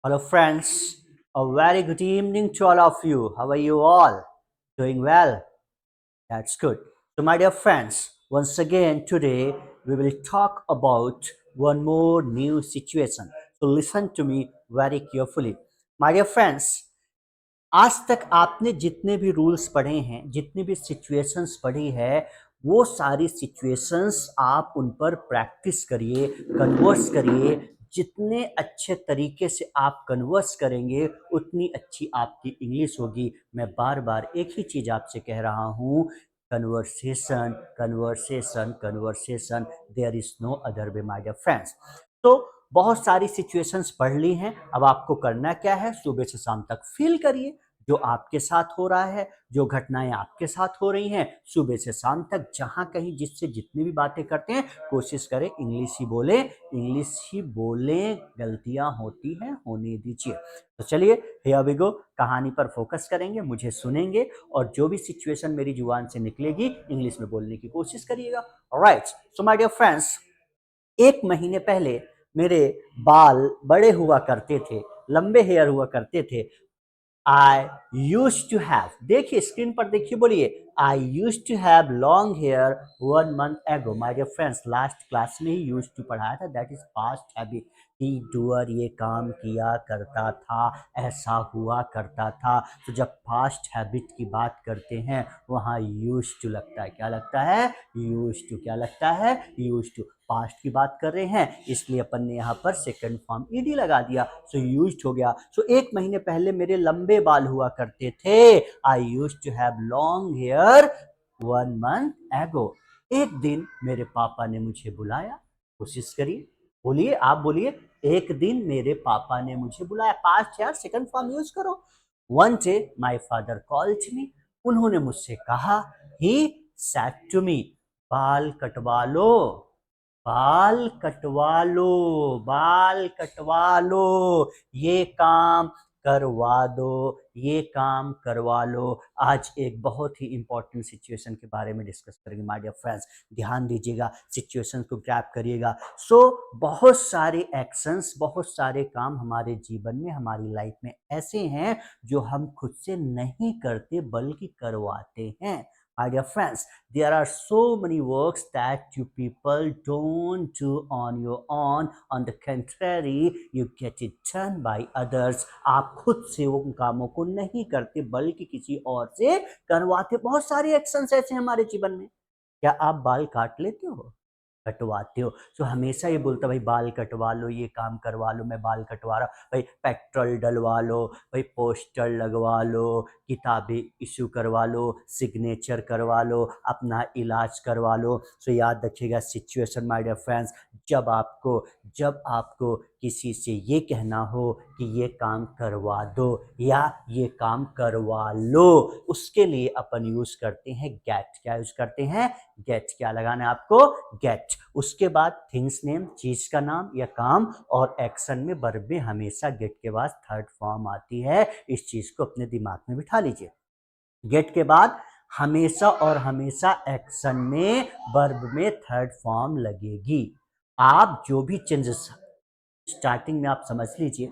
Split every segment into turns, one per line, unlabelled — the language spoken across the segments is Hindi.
Hello, friends. A very good evening to all of you. How are you all? Doing well? That's good. So, my dear friends, once again today we will talk about one more new situation. So, listen to me very carefully. My dear friends, आज तक आपने जितने भी रूल्स पढ़े हैं, जितनी भी सिचुएशंस पढ़ी है, वो सारी सिचुएशंस आप उन पर प्रैक्टिस करिए, कन्वर्स करिए। जितने अच्छे तरीके से आप कन्वर्स करेंगे, उतनी अच्छी आपकी इंग्लिश होगी। मैं बार-बार एक ही चीज़ आपसे कह रहा हूँ, conversation, conversation, conversation, there is no other way my dear friends. तो बहुत सारी सिचुएशंस पढ़ ली हैं, अब आपको करना क्या है, सुबह से शाम तक फ़ील करिए। जो आपके साथ हो रहा है, जो घटनाएँ आपके साथ हो रही हैं, सुबह से शाम तक जहाँ कहीं जिससे जितनी भी बातें करते हैं, कोशिश करें इंग्लिश ही बोलें, गलतियाँ होती हैं, होने दीजिए। तो चलिए, हियर वी गो, कहानी पर फ़ोकस करेंगे, मुझे सुनेंगे और जो भी सिचुएशन मेरी ज़ुबान से निकलेगी, इंग्लिश में बोलने की कोशिश करिएगा। Alright, so my dear friends, 1 महीने पहले मेरे बाल बड़े हुआ करते थे, लंबे हेयर हुआ करते थे। आई यूज्ड टू हैव, देखिए स्क्रीन पर देखिए, बोलिए, I used to have long hair 1 month ago. My dear friends, last class में ही यूज्ड टू पढ़ाया था, दैट इज पास्ट हैबिट। ही डूअर ये काम किया करता था, ऐसा हुआ करता था। तो जब पास्ट हैबिट की बात करते हैं, वहाँ यूज्ड टू लगता है। क्या लगता है? Used to. क्या लगता है? Used to. पास्ट की बात कर रहे हैं, इसलिए अपन ने यहाँ पर सेकंड फॉर्म ईडी लगा दिया, सो यूज्ड हो गया। सो 1 महीने पहले मेरे लंबे बाल हुआ करते थे। I used to have long hair 1 month ago. एक दिन मेरे पापा ने मुझे बुलाया। कोशिश करिए, बोलिए, आप बोलिए। एक दिन मेरे पापा ने मुझे बुलाया, पास्ट यार, सेकंड फॉर्म यूज करो। One day my father called me, उन्होंने मुझसे कहा, ही सेड टू मी, बाल कटवा लो, बाल कटवा लो, बाल कटवा लो, ये काम करवा दो, ये काम करवा लो। आज एक बहुत ही इंपॉर्टेंट सिचुएशन के बारे में डिस्कस करेंगे माय डियर फ्रेंड्स। ध्यान दीजिएगा, सिचुएशन को ग्रैब करिएगा। सो बहुत सारे एक्शंस, बहुत सारे काम हमारे जीवन में, हमारी लाइफ में ऐसे हैं जो हम खुद से नहीं करते बल्कि करवाते हैं। My dear friends, there are so many works that you people don't do on your own. On the contrary, you get it done by others. आप खुद से उन कामों को नहीं करते बल्कि किसी और से करवाते। बहुत सारे एक्शंस ऐसे हैं हमारे जीवन में। क्या आप बाल काट लेते हो? कटवाते हो? सो हमेशा ये बोलता, भाई बाल कटवा लो, ये काम करवा लो, मैं बाल कटवा रहा हूँ। भाई पेट्रोल डलवा लो, भाई पोस्टर लगवा लो, किताबें इशू करवा लो, सिग्नेचर करवा लो, अपना इलाज करवा लो। सो याद रखिएगा सिचुएशन माय डियर फ्रेंड्स, जब आपको किसी से ये कहना हो कि ये काम करवा दो या ये काम करवा लो, उसके लिए अपन यूज करते हैं गेट। क्या यूज करते हैं? गेट। क्या लगाना है आपको? गेट। उसके बाद थिंग्स नेम, चीज का नाम या काम, और एक्शन में वर्ब में हमेशा गेट के बाद थर्ड फॉर्म आती है। इस चीज को अपने दिमाग में बिठा लीजिए। गेट के बाद हमेशा और हमेशा एक्शन में वर्ब में थर्ड फॉर्म लगेगी। आप जो भी चेंजेस, स्टार्टिंग में आप समझ लीजिए,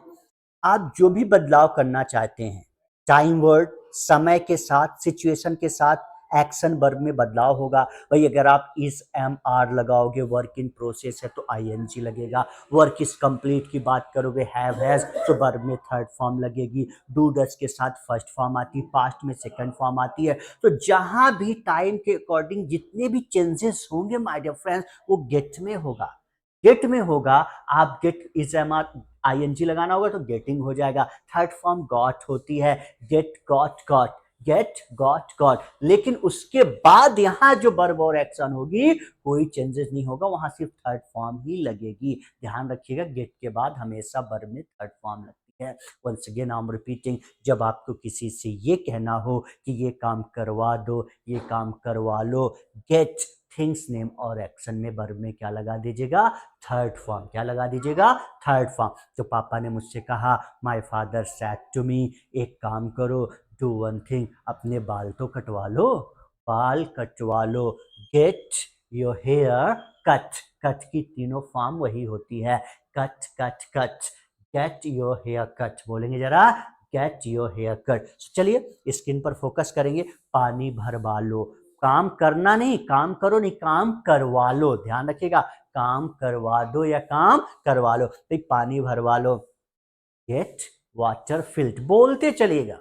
आप जो भी बदलाव करना चाहते हैं, टाइम वर्ड, समय के साथ, सिचुएशन के साथ, एक्शन वर्ब में बदलाव होगा। भाई अगर आप इस एम आर लगाओगे, वर्क इन प्रोसेस है तो आई एन जी लगेगा। वर्क इज कंप्लीट की बात करोगे, हैव हैज, तो वर्ब में थर्ड फॉर्म लगेगी। डू डज के साथ फर्स्ट फॉर्म आती है, पास्ट में सेकंड फॉर्म आती है। तो जहां भी टाइम के अकॉर्डिंग जितने भी चेंजेस होंगे माय डियर फ्रेंड्स, वो गेट में होगा। गेट में होगा। आप get is am are I N G लगाना होगा तो गेटिंग हो जाएगा। थर्ड फॉर्म गॉट होती है, get got got, get got got. लेकिन उसके बाद यहां जो वर्ब और एक्शन होगी, कोई चेंजेस नहीं होगा, वहां सिर्फ थर्ड फॉर्म ही लगेगी। ध्यान रखिएगा, गेट के बाद हमेशा वर्ब में थर्ड फॉर्म लगती है। Once again I am repeating, जब आपको किसी से ये कहना हो कि ये काम करवा दो, ये काम करवा लो, गेट, थिंग्स नेम और एक्शन में वर्ब में क्या लगा दीजिएगा? Third form. क्या लगा दीजिएगा? Third form. तो पापा ने मुझसे कहा, my father said to me, एक काम करो, डू वन थिंग, अपने बाल तो कटवा लो, बाल कटवा लो, get your hair cut. Cut की तीनों फॉर्म वही होती है, cut cut cut. Get your hair cut, बोलेंगे जरा, गेट योर हेयर कट। चलिए स्किन पर फोकस करेंगे, पानी भरवा लो, काम करना नहीं, काम करो नहीं, काम करवा लो, ध्यान रखिएगा, काम करवा दो या काम करवा लो, तो पानी भरवा लो, गेट वाटर फिल्ड, बोलते चलिएगा,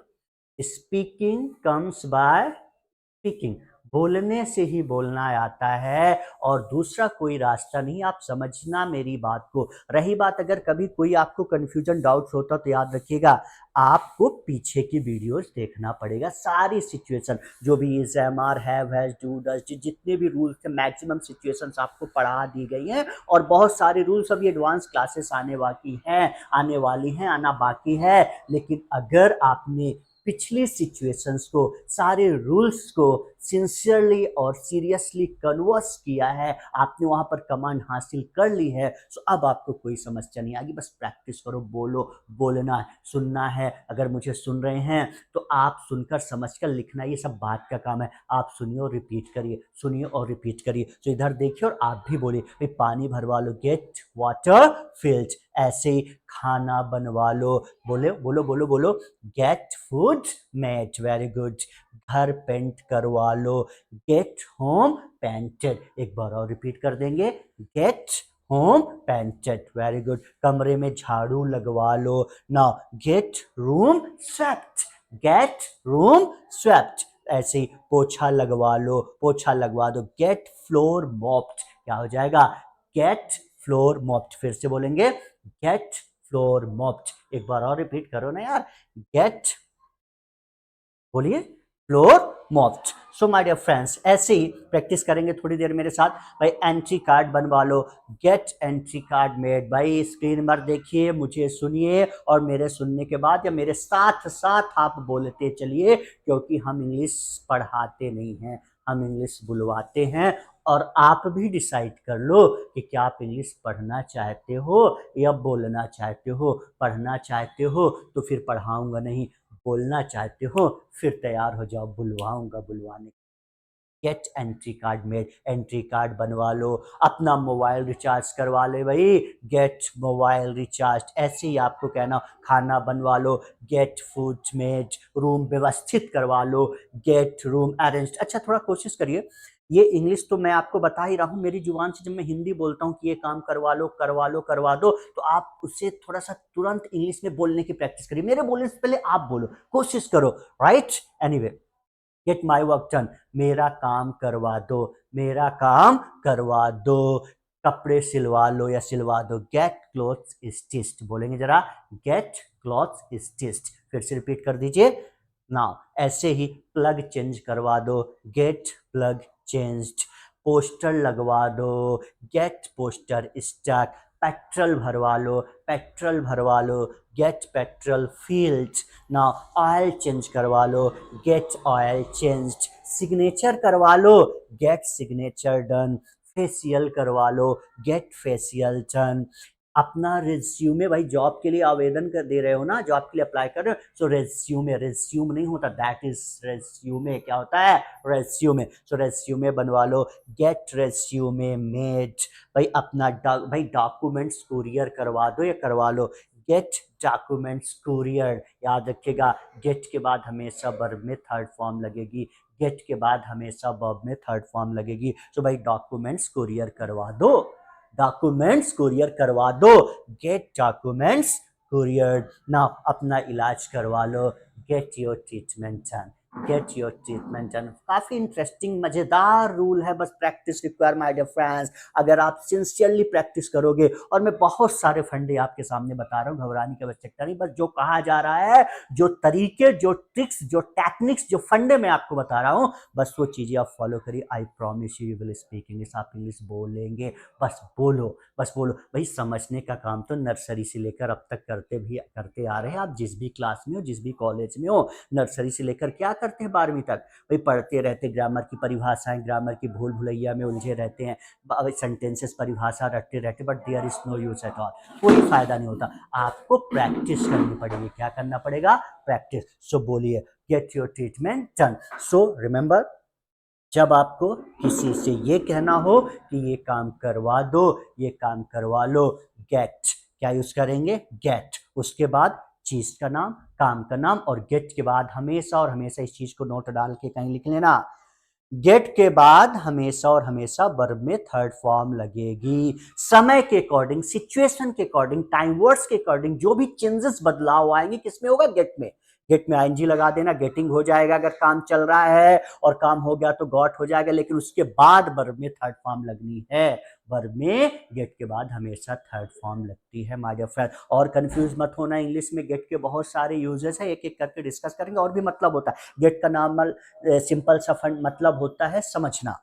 स्पीकिंग कम्स बाय स्पीकिंग, बोलने से ही बोलना आता है और दूसरा कोई रास्ता नहीं, आप समझना मेरी बात को। रही बात अगर कभी कोई आपको कंफ्यूजन डाउट्स होता तो याद रखिएगा, आपको पीछे की वीडियोस देखना पड़ेगा, सारी सिचुएशन जो भी is, am are, have, has, do, does, जितने भी रूल्स थे मैक्सिमम सिचुएशंस आपको पढ़ा दी गई हैं और बहुत सारे रूल्स अभी एडवांस क्लासेस आने बाकी हैं, आने वाली हैं, आना बाकी है। लेकिन अगर आपने पिछली सिचुएशंस को, सारे रूल्स को सिंसियरली और सीरियसली कन्वर्स किया है, आपने वहां पर कमांड हासिल कर ली है, तो अब आपको कोई समस्या नहीं आएगी, बस प्रैक्टिस करो, बोलो, बोलना है, सुनना है, अगर मुझे सुन रहे हैं तो आप सुनकर समझकर लिखना, ये सब बात का काम है, आप सुनिए और रिपीट करिए, सुनिए और रिपीट करिए। तो इधर देखिए और आप भी बोलिए, भाई पानी भरवा लो, गेट वाटर फिल्ड, ऐसे ही खाना बनवा लो, बोले, बोलो बोलो बोलो, gate food made, very good, घर पेंट करवा लो, गेट होम पेंटेड, एक बार और रिपीट कर देंगे, get home painted, very good, कमरे में झाड़ू लगवा लो, now get room swept, get room swept, ऐसे ही पोछा लगवा लो, पोछा लगवा दो, गेट फ्लोर मॉप्ड, क्या हो जाएगा, गेट फ्लोर मॉप्ड, फिर से बोलेंगे, गेट फ्लोर मॉप्ड, एक बार और रिपीट करो ना यार, गेट, बोलिए, floor mopped. So my dear friends, ऐसे ही प्रैक्टिस करेंगे थोड़ी देर मेरे साथ, भाई एंट्री कार्ड बनवा लो, गेट एंट्री कार्ड मेड, भाई स्क्रीन पर देखिए, मुझे सुनिए और मेरे सुनने के बाद या मेरे साथ साथ आप बोलते चलिए, क्योंकि हम इंग्लिश पढ़ाते नहीं हैं, हम इंग्लिश बुलवाते हैं, और आप भी डिसाइड कर लो कि क्या आप इंग्लिश पढ़ना चाहते हो या बोलना चाहते हो, पढ़ना चाहते हो तो फिर पढ़ाऊंगा नहीं, बोलना चाहते हो फिर तैयार हो जाओ, बुलवाऊंगा बुलवाने, get entry card made, entry card बनवा लो, अपना मोबाइल रिचार्ज करवा ले भाई, गेट मोबाइल रिचार्ज, ऐसे ही आपको कहना, खाना बनवा लो, गेट फूड मेड, रूम व्यवस्थित करवा लो, गेट रूम अरेंज्ड। अच्छा थोड़ा कोशिश करिए, ये इंग्लिश तो मैं आपको बता ही रहा हूँ, मेरी जुबान से जब मैं हिंदी बोलता हूँ कि ये काम करवा लो, करवा लो, करवा दो, तो आप उसे थोड़ा सा तुरंत इंग्लिश में बोलने की प्रैक्टिस करिए, मेरे बोलने से पहले आप बोलो, कोशिश करो, right, anyway, gate my work done, मेरा काम करवा दो, मेरा काम करवा दो, कपड़े सिलवा लो या सिलवा दो, गेट क्लॉथ्स स्टिच्ड, बोलेंगे जरा, गेट क्लॉथ्स स्टिच्ड, फिर से रिपीट कर दीजिए, नाउ ऐसे ही प्लग चेंज करवा दो, गेट प्लग चेंज्ड, पोस्टर लगवा दो, गेट पोस्टर स्टक, पेट्रोल भरवा लो, पेट्रोल भरवा लो, get petrol filled, now oil change करवा लो, गेट ऑयल चेंज्ड, सिग्नेचर करवा लो, गेट सिग्नेचर डन, फेशियल करवा लो, गेट फेशियल डन, अपना रिज्यूमे, भाई जॉब के लिए आवेदन कर दे रहे हो ना, जॉब के लिए अप्लाई कर रहे हो, सो रेज्यूमे, रेज्यूम नहीं होता, दैट इज रेज्यूमे, क्या होता है, रेज्यूमे, सो रेज्यूमे बनवा लो, गेट रेज्यूमे मेड, भाई अपना भाई डॉक्यूमेंट्स कुरियर करवा दो या करवा लो, गेट डॉक्यूमेंट्स कुरियर, याद रखिएगा, गेट के बाद हमेशा वर्ब में थर्ड फॉर्म लगेगी, गेट के बाद हमेशा वर्ब में थर्ड फॉर्म लगेगी, सो भाई डॉक्यूमेंट्स कुरियर करवा दो, डॉक्यूमेंट्स कुरियर करवा दो, गेट डॉक्यूमेंट्स कुरियर, नाउ अपना इलाज करवा लो, get your treatment done, get your treatment done, काफी इंटरेस्टिंग मजेदार रूल है, बस practice require my dear friends, अगर आप सिंसियरली प्रैक्टिस करोगे, और मैं बहुत सारे फंडे आपके सामने बता रहा हूँ, घबराने की आवश्यकता नहीं, बस जो कहा जा रहा है, जो तरीके, जो ट्रिक्स, जो टेक्निक्स, जो फंडे मैं आपको बता रहा हूँ, बस वो चीजें आप फॉलो करिए, I promise you will speak English, आप इंग्लिश बोलेंगे, बस बोलो, बस बोलो, भाई समझने का काम तो नर्सरी से लेकर अब तक करते आ रहे हैं, आप जिस भी क्लास में हो, जिस भी कॉलेज में हो, नर्सरी से लेकर क्या करते हैं 12वीं तक, भाई पढ़ते रहते, ग्रामर की परिभाषाएं, ग्रामर की भूल भुलैया में उलझे रहते हैं, सेंटेंसेस परिभाषा रटते रहते, but there is no use at all, कोई फायदा नहीं होता, आपको प्रैक्टिस करनी पड़ेगी, क्या करना पड़ेगा, प्रैक्टिस, सो बोलिए, gate your treatment done, so remember, जब आपको किसी से ये कहना हो कि ये काम करवा दो, ये काम करवा लो, गेट, क्या यूज करेंगे, गेट, उसके बाद चीज का नाम, काम का नाम, और गेट के बाद हमेशा और हमेशा इस चीज को नोट डाल के कहीं लिख लेना, गेट के बाद हमेशा और हमेशा वर्ब में थर्ड फॉर्म लगेगी। समय के अकॉर्डिंग, सिचुएशन के अकॉर्डिंग, टाइम वर्ड्स के अकॉर्डिंग जो भी चेंजेस बदलाव आएंगे किसमें होगा, गेट में। गेट में आईएनजी लगा देना, गेटिंग हो जाएगा अगर काम चल रहा है, और काम हो गया तो गॉट हो जाएगा, लेकिन उसके बाद वर्ब में थर्ड फॉर्म लगनी है। वर्ब में गेट के बाद हमेशा थर्ड फॉर्म लगती है माय डियर फ्रेंड। और कंफ्यूज मत होना, इंग्लिश में गेट के बहुत सारे यूजेस है, एक एक करके डिस्कस करेंगे। और भी मतलब होता है गेट का नॉर्मल सिंपल सा फंड मतलब होता है समझना।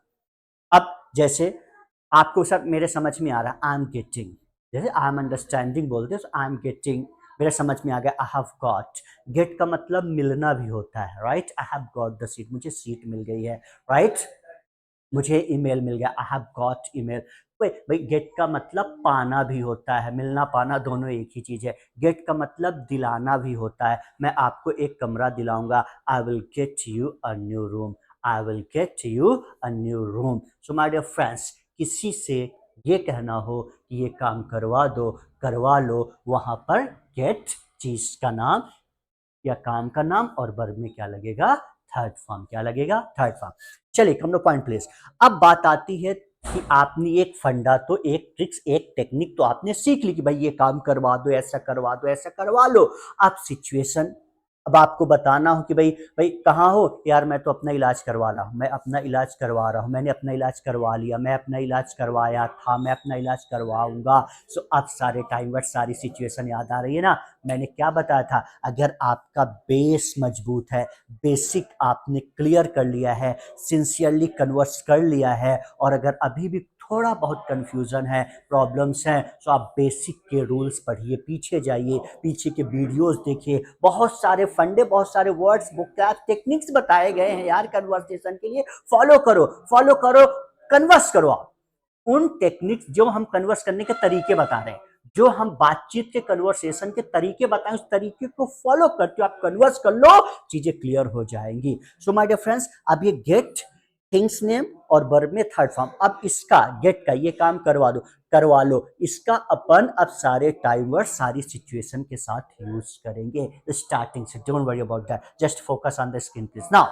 अब जैसे आपको सब मेरे समझ में आ रहा है, आई एम गेटिंग, जैसे आई एम अंडरस्टैंडिंग बोलते हैं, आई एम गेटिंग, मेरे समझ में आ गया। आई हैव गॉट, गेट का मतलब मिलना भी होता है, right. I have got the seat, मुझे सीट मिल गई है, राइट। मुझे ईमेल मिल गया, आई हैव गॉट ईमेल। भाई गेट का मतलब पाना भी होता है, मिलना पाना दोनों एक ही चीज है। गेट का मतलब दिलाना भी होता है, मैं आपको एक कमरा दिलाऊंगा, I will get you a new room, I will get you a new room. So my dear friends, किसी से ये कहना हो कि ये काम करवा दो, करवा लो, वहां पर गेट चीज का नाम या काम का नाम, और वर्ब में क्या लगेगा, थर्ड फॉर्म। क्या लगेगा, थर्ड फॉर्म। चलिए हम लोग पॉइंट प्लेस। अब बात आती है कि आपने एक फंडा तो, एक ट्रिक्स, एक टेक्निक तो आपने सीख ली कि भाई ये काम करवा दो, ऐसा करवा दो, ऐसा करवा लो। अब सिचुएशन, अब आपको बताना हो कि भाई भाई कहाँ हो यार, मैं तो अपना इलाज करवा रहा हूँ, मैं अपना इलाज करवा रहा हूँ, मैंने अपना इलाज करवा लिया, मैं अपना इलाज करवाया था, मैं अपना इलाज करवाऊंगा। सो अब सारे टाइम वर्ड, सारी सिचुएशन याद आ रही है ना। मैंने क्या बताया था, अगर आपका बेस मजबूत है, बेसिक आपने क्लियर कर लिया है, सिंसियरली कन्वर्स कर लिया है, और अगर अभी भी थोड़ा बहुत कंफ्यूजन है, प्रॉब्लम्स हैं, तो आप बेसिक के रूल्स पढ़िए, पीछे जाइए, पीछे के वीडियोस देखिए, बहुत सारे फंडे, बहुत सारे वर्ड्स, बुक टेक्निक्स बताए गए हैं यार कन्वर्सेशन के लिए। फॉलो करो, फॉलो करो, कन्वर्स करो आप। उन टेक्निक्स जो हम कन्वर्स करने के तरीके बता रहे हैं, जो हम बातचीत के कन्वर्सेशन के तरीके बताएं, उस तरीके को फॉलो करके आप कन्वर्स कर लो, चीजें क्लियर हो जाएंगी। सो माय डियर फ्रेंड्स, अब ये गेट थिंग्स नेम और वर्ब में थर्ड फॉर्म, अब इसका गेट का ये काम करवा दो, करवा लो, इसका अपन अब सारे टाइम वर्ड, सारी सिचुएशन के साथ यूज करेंगे स्टार्टिंग से। Don't worry about that, just focus on the screen please. Now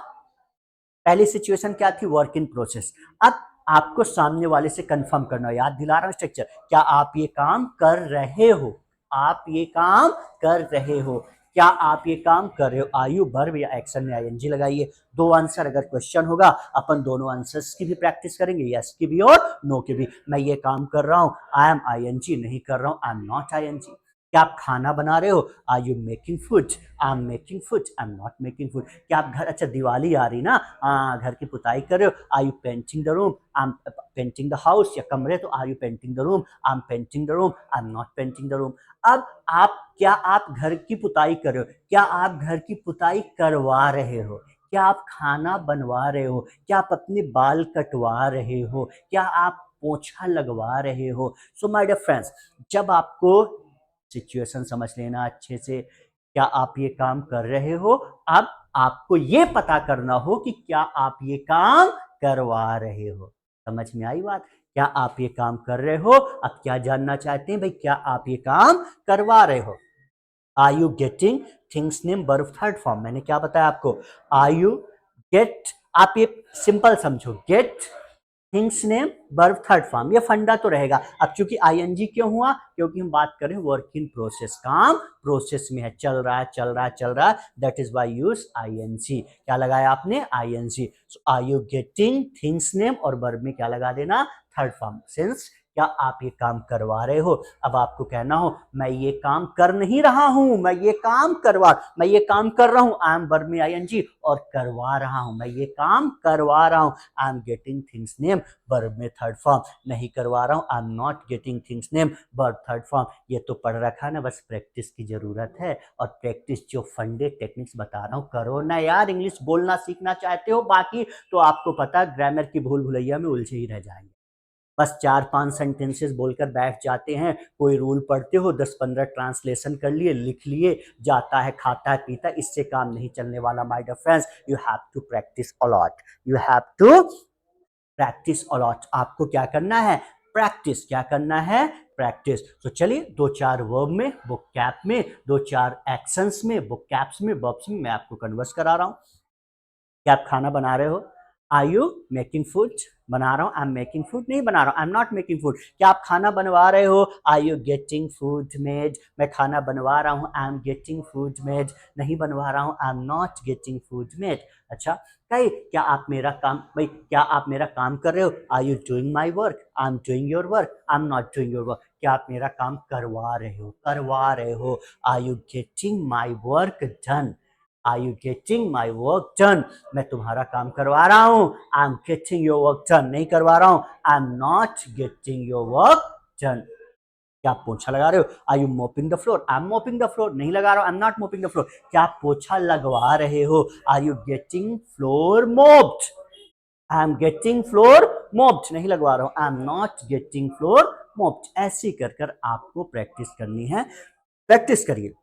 पहली सिचुएशन क्या थी, वर्क इन प्रोसेस। अब आपको सामने वाले से कंफर्म करना है, याद दिला रहा हूं स्ट्रक्चर, क्या आप ये काम कर रहे हो, आप ये काम कर रहे हो, क्या आप ये काम कर रहे हो। आयु वर्ब या एक्शन में आईएनजी लगाइए। दो आंसर, अगर क्वेश्चन होगा अपन दोनों आंसर्स की भी प्रैक्टिस करेंगे, यस की भी और नो की भी। मैं ये काम कर रहा हूं, आई एम आईएनजी, नहीं कर रहा हूं, आई एम नॉट आईएनजी। क्या आप खाना बना रहे हो, are you making food, I am making food, I am not making food. क्या आप घर, अच्छा दिवाली आ रही ना, घर की पुताई कर रहे हो, are you painting the room, I am painting the house, या कमरे तो are you painting the room, I am painting the room, I am not painting the room. अब आप, क्या आप घर की पुताई कर रहे हो, क्या आप घर की पुताई करवा रहे हो, क्या आप खाना बनवा रहे हो, क्या आप अपने बाल कटवा रहे हो, क्या आप पोछा लगवा रहे हो। सो माय डियर फ्रेंड्स, जब आपको सिचुएशन समझ लेना अच्छे से, क्या आप ये काम कर रहे हो, अब आपको ये पता करना हो कि क्या आप ये काम करवा रहे हो। समझ में आई बात, क्या आप ये काम कर रहे हो। अब क्या जानना चाहते हैं भाई, क्या आप ये काम करवा रहे हो। Are you getting things name verb third form, मैंने क्या बताया आपको, आर यू गेट, आप ये सिंपल समझो, gate things name verb third form, ये फंडा तो रहेगा। अब चूंकि आईएनजी क्यों हुआ, क्योंकि हम बात करें वर्क इन प्रोसेस, काम प्रोसेस में है, चल रहा है, चल रहा है, चल रहा है, that is why use ING. क्या लगाया आपने, ING. So are you getting things name, और वर्ब में क्या लगा देना, थर्ड फॉर्म। सिंस क्या आप ये काम करवा रहे हो, अब आपको कहना हो मैं ये काम कर नहीं रहा हूं, मैं ये काम करवा, मैं ये काम कर रहा हूं, आई एम वर्ब में आईएनजी, और करवा रहा हूं, मैं ये काम करवा रहा हूं, आई am getting things name verb में थर्ड फॉर्म। नहीं करवा रहा हूं, आई am not getting things name verb third form. ये तो पढ़ रखा ना, बस प्रैक्टिस की जरूरत है, और प्रैक्टिस जो फंडे टेक्निक्स बता रहा हूं करो ना यार। इंग्लिश बोलना सीखना चाहते हो, बाकी तो आपको पता ग्रामर की भूल भुलैया में उलझे ही रह जाएंगे। बस 4-5 सेंटेंसेस बोलकर बैठ जाते हैं, कोई रूल पढ़ते हो, 10-15 ट्रांसलेशन कर लिए, लिख लिए, जाता है, खाता है, पीता है, इससे काम नहीं चलने वाला my dear friends. You have to practise a lot, you have to practise a lot. आपको क्या करना है, प्रैक्टिस, क्या करना है, प्रैक्टिस। तो चलिए 2-4 वर्ब में, बुक कैप में, 2-4 एक्शंस में, बुक कैप्स में, वर्ब्स में मैं आपको कन्वर्स करा रहा हूँ। क्या आप खाना बना रहे हो? Are you making food? बना रहा हूँ, आई एम मेकिंग फूड। नहीं बना रहा हूँ, I am not making food. क्या आप खाना बनवा रहे हो? Are you getting food made? मैं खाना बनवा रहा हूँ, I am getting food made. नहीं बनवा रहा हूँ, I am not getting food made. अच्छा, कहीं क्या आप मेरा काम, भाई क्या आप मेरा काम कर रहे हो? Are you doing my work? I am doing your work, I am not doing your work. क्या आप मेरा काम करवा रहे हो? करवा रहे हो। Are you getting my work done? Are you getting my work done? मैं तुम्हारा काम करवा रहा हूँ, I am getting your work done. नहीं करवा रहा हूँ, I am not getting your work done. क्या आप पोछा लगा रहे हो? Are you mopping the floor? I am mopping the floor. नहीं लगा रहा हूँ, I am not mopping the floor. क्या आप पोछा लगवा रहे हो? Are you getting floor mopped? I am getting floor mopped. नहीं लगवा रहा हूँ, I am not getting floor mopped. ऐसे कर कर आपको प्रैक्टिस करनी है। प्रैक्टिस करिए।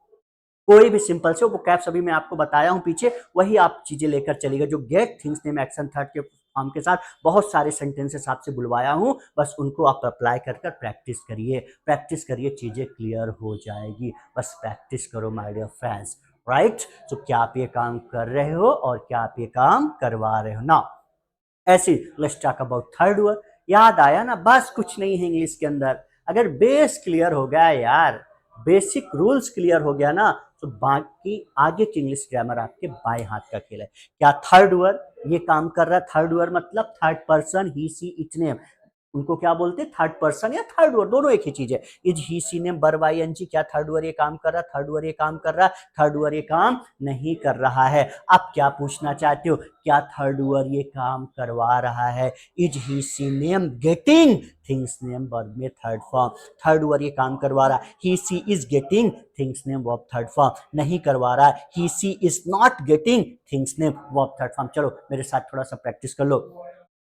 कोई भी सिंपल से वोकैब्स अभी मैं आपको बताया हूं पीछे, वही आप चीजें लेकर चलिएगा। जो gate things name action third के फॉर्म के साथ बहुत सारे सेंटेंसेस आपसे बुलवाया हूं, बस उनको आप अप्लाई कर कर प्रैक्टिस करिए। प्रैक्टिस करिए, चीजें क्लियर हो जाएगी। बस प्रैक्टिस करो माय डियर फ्रेंड्स, राइट? तो क्या आप ये काम कर रहे हो और क्या आप ये काम करवा रहे हो ना? ऐसी let's talk about third word. याद आया ना? बस कुछ नहीं है इंग्लिश के अंदर। अगर बेस क्लियर हो गया यार, बेसिक रूल्स क्लियर हो गया ना, तो बाकी आगे की इंग्लिश ग्रामर आपके बाएं हाथ का खेल है। क्या थर्ड वर्ड ये काम कर रहा है? थर्ड वर्ड मतलब third person, he she it name, उनको क्या बोलते हैं? थर्ड पर्सन या थर्ड वर्ड, दोनों एक ही चीज है। Is he she name verb ING. क्या थर्ड वर्ड ये काम कर रहा है? थर्ड वर्ड ये काम कर रहा है? थर्ड वर्ड ये काम नहीं कर रहा है। अब क्या पूछना चाहते हो? क्या थर्ड वर्ड ये काम करवा रहा है? Is he she name getting things name verb में थर्ड फॉर्म। थर्ड वर्ड ये काम करवा रहा है। He she is getting things name verb third form. नहीं करवा रहा है। He she is not getting things name verb third form. चलो मेरे साथ थोड़ा सा प्रैक्टिस कर लो।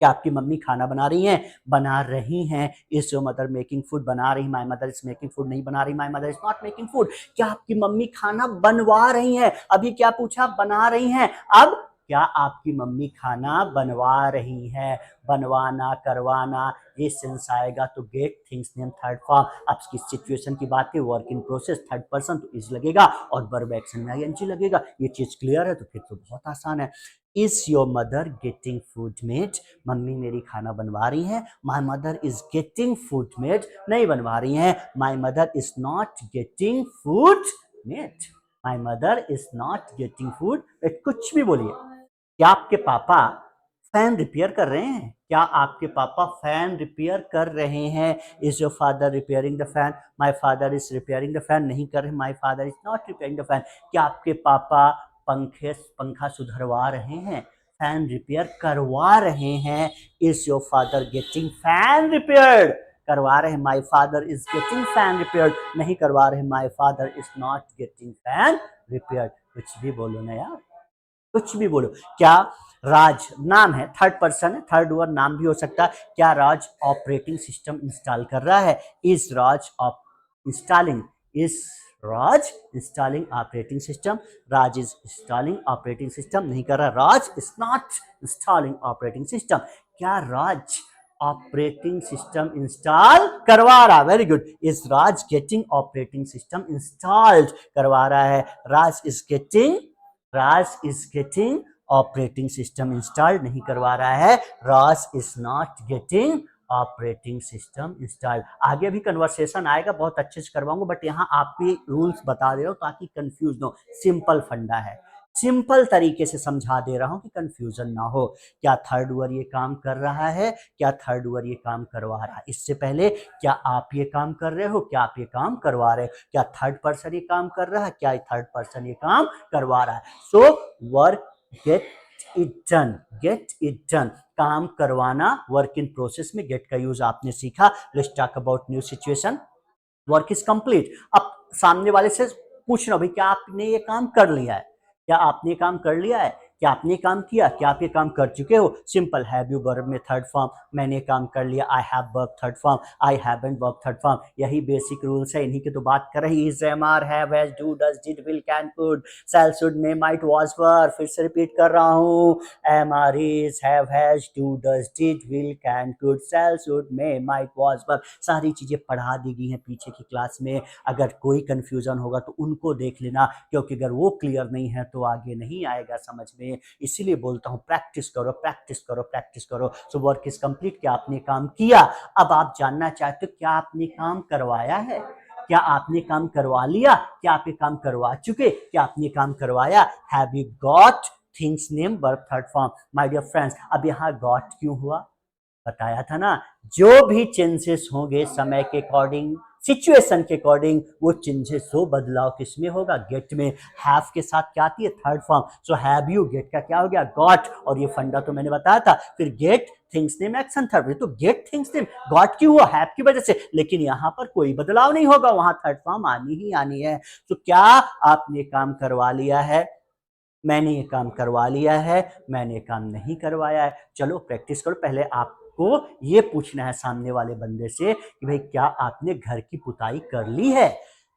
क्या आपकी मम्मी खाना बना रही हैं? बना रही हैं। Is your mother making food? बना रही। My mother is making food. नहीं बना रही, my mother is not making food. क्या आपकी मम्मी खाना बनवा रही हैं? अभी क्या पूछा? बना रही हैं। अब क्या आपकी मम्मी खाना बनवा रही है? बनवाना, करवाना, ये सेंस आएगा तो gate things name third form. अब किस सिचुएशन की बात है? Work in process, third person, तो इज लगेगा और वर्ब एक्शन में आईएनजी लगेगा। ये चीज क्लियर है? तो फिर तो बहुत आसान है। Is your mother getting food made? Mummy मेरी खाना बनवा रही हैं। My mother is getting food made. नहीं बनवा रही हैं। My mother is not getting food made. My mother is not getting food made. कुछ भी बोलिए। क्या आपके पापा फैन रिपेयर कर रहे हैं? क्या आपके पापा फैन रिपेयर कर रहे हैं? Is your father repairing the fan? My father is repairing the fan. नहीं कर रहे, my father is not repairing the fan. क्या आपके पापा पंखा सुधरवा रहे हैं? फैन रिपेयर करवा रहे हैं। Is your father getting fan repaired? करवा रहे हैं। My father is getting fan repaired. नहीं करवा रहे, my father is not getting fan repaired. कुछ भी बोलो ना यार, कुछ भी बोलो। क्या राज नाम है, थर्ड पर्सन है, थर्ड वर्ड नाम भी हो सकता है। क्या राज ऑपरेटिंग सिस्टम इंस्टॉल कर रहा है? Is Raj installing? Is Raj installing operating system? Raj is installing operating system. नहीं कर रहा, Raj is not installing operating system. क्या राज ऑपरेटिंग सिस्टम इंस्टॉल करवा रहा? Very good. Is Raj getting operating system installed? करवा रहा है। Raj is getting operating system installed. नहीं करवा रहा है। Raj is not getting operating system installed. आगे भी कन्वर्सेशन आएगा, बहुत अच्छे से करवाऊंगा, बट यहाँ आपके रूल्स बता दे रहा हूँ ताकि कंफ्यूज ना हो। सिंपल फंडा है, सिंपल तरीके से समझा दे रहा हूं कि कंफ्यूजन ना हो। क्या थर्ड वर्ड ये काम कर रहा है? क्या थर्ड वर्ड ये काम करवा रहा है? इससे पहले क्या आप ये काम कर रहे हो? क्या आप ये काम करवा रहे हो? क्या थर्ड पर्सन ये काम कर रहा है? क्या थर्ड पर्सन ये काम करवा रहा है? So work get it done, get it done, काम करवाना। वर्क इन प्रोसेस में गेट का यूज आपने सीखा। Let's talk about new situation. Work is complete. अब सामने वाले से पूछ रहा हूं, भाई क्या आपने ये काम कर लिया है? क्या आपने काम कर लिया है? क्या आपने काम किया? क्या आप ये काम कर चुके हो? सिंपल हैव यू वर्ब में थर्ड फॉर्म, मैंने काम कर लिया। I have verb third form, I haven't verb third form. यही बेसिक रूल्स है, इन्हीं की तो बात कर रही। Is, am, are, have, has, do, does, did, will, can, could, shall, should, may, might, was, were. फिर से रिपीट कर रहा हूँ। Am, are, is, have, has, do, does, did, will, can, could, shall, should, may, might, was, वर। सारी चीजें पढ़ा दी गई हैं पीछे की क्लास में। अगर कोई कंफ्यूजन होगा तो उनको देख लेना, क्योंकि अगर वो क्लियर नहीं है तो आगे नहीं आएगा समझ में। इसीलिए बोलता हूँ प्रैक्टिस करो, प्रैक्टिस करो, प्रैक्टिस करो। सो वर्क इज कंप्लीट, क्या आपने काम किया? अब आप जानना चाहते हो क्या आपने काम करवाया है? क्या आपने काम करवा लिया? क्या आप ये काम करवा चुके? क्या आपने काम करवाया? Have you got things name verb third form. My dear friends, अब यहाँ गॉट क्यों हुआ? बताया था ना, जो भी चेंजेस होंगे समय के अकॉर्डिंग, सिचुएशन के अकॉर्डिंग, वो चेंजेस हो, बदलाव किसमें होगा? गेट में। हैव के साथ क्या आती है? Third form. So have you, get का क्या हो गया? गॉट। और ये फंडा तो मैंने बताया था। फिर gate things name action third, तो गेट थिंग्स नेम गॉट क्यों हुआ? हैव की वजह से। लेकिन यहां पर कोई बदलाव नहीं होगा, वहां थर्ड फॉर्म आनी ही आनी है। तो क्या आपने काम करवा लिया है? मैंने ये काम करवा लिया है, मैंने काम नहीं करवाया है। चलो प्रैक्टिस करो। पहले आपको ये पूछना है सामने वाले बंदे से कि भाई क्या आपने घर की पुताई कर ली है?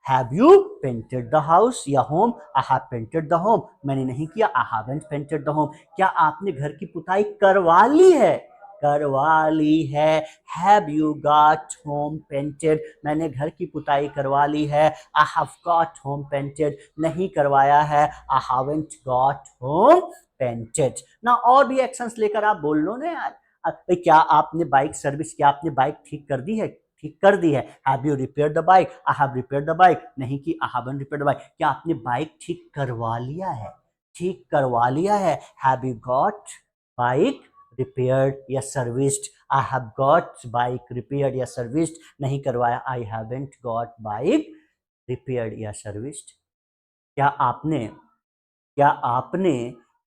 Have you painted the house या home? I have painted the home. मैंने नहीं किया, I haven't painted the home. क्या आपने घर की पुताई करवा ली है? करवा ली है। Have you got home painted? मैंने घर की पुताई करवा ली है। I have got home painted. नहीं करवाया है। आई हैवंट गॉट होम पेंटेड। ना और भी एक्शंस लेकर आप बोल लो ना यार। क्या आपने बाइक सर्विस, क्या आपने बाइक ठीक कर दी है? ठीक कर दी है। Have you repair the bike? I have repair the bike. नहीं की, I haven't repair the bike. क्या आपने बाइक ठीक करवा लिया है? ठीक करवा लिया है। Have you got bike repaired या serviced? I have got bike repaired या सर्विस्ड। नहीं करवाया, I haven't got bike repaired या सर्विस्ड। क्या आपने क्या आपने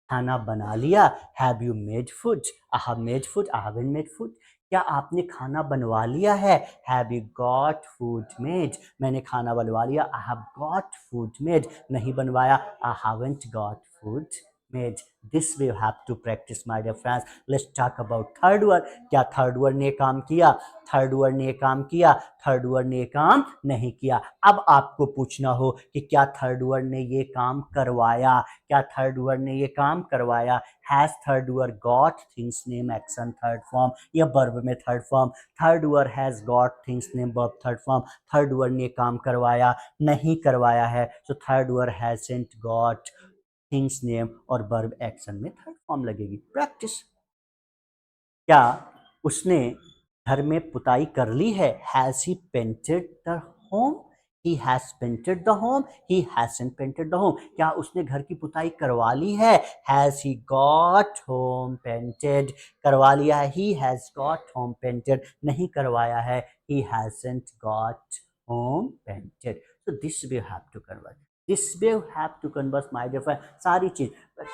खाना बना लिया? Have you made food? I have made food, I haven't made food. क्या आपने खाना बनवा लिया है? Have you got food made? मैंने खाना बनवा लिया, I have got food made. नहीं बनवाया, I haven't got food made. This way you have to practise my dear friends. Let's talk about third word. क्या थर्ड वर्ड ने काम किया? थर्ड वर्ड ने काम किया, थर्ड वर्ड ने काम नहीं किया। अब आपको पूछना हो कि क्या थर्ड वर्ड ने ये काम करवाया? क्या थर्ड वर्ड ने ये काम करवाया? Has third word got things name action third form या वर्ब में third form? Third word has got things name verb third form. Third word ने काम करवाया? नहीं करवाया है। So third word hasn't got things name और वर्ब एक्शन में थर्ड फॉर्म लगेगी। प्रैक्टिस। क्या उसने घर में पुताई कर ली है? Has he painted the home? He has painted the home, he hasn't painted the home. क्या उसने घर की पुताई करवा ली है? Has he got home painted? करवा लिया है, he has got home painted. नहीं करवाया है, ही hasn't got home painted. so this we have to convert, this we have to convert my dear friend।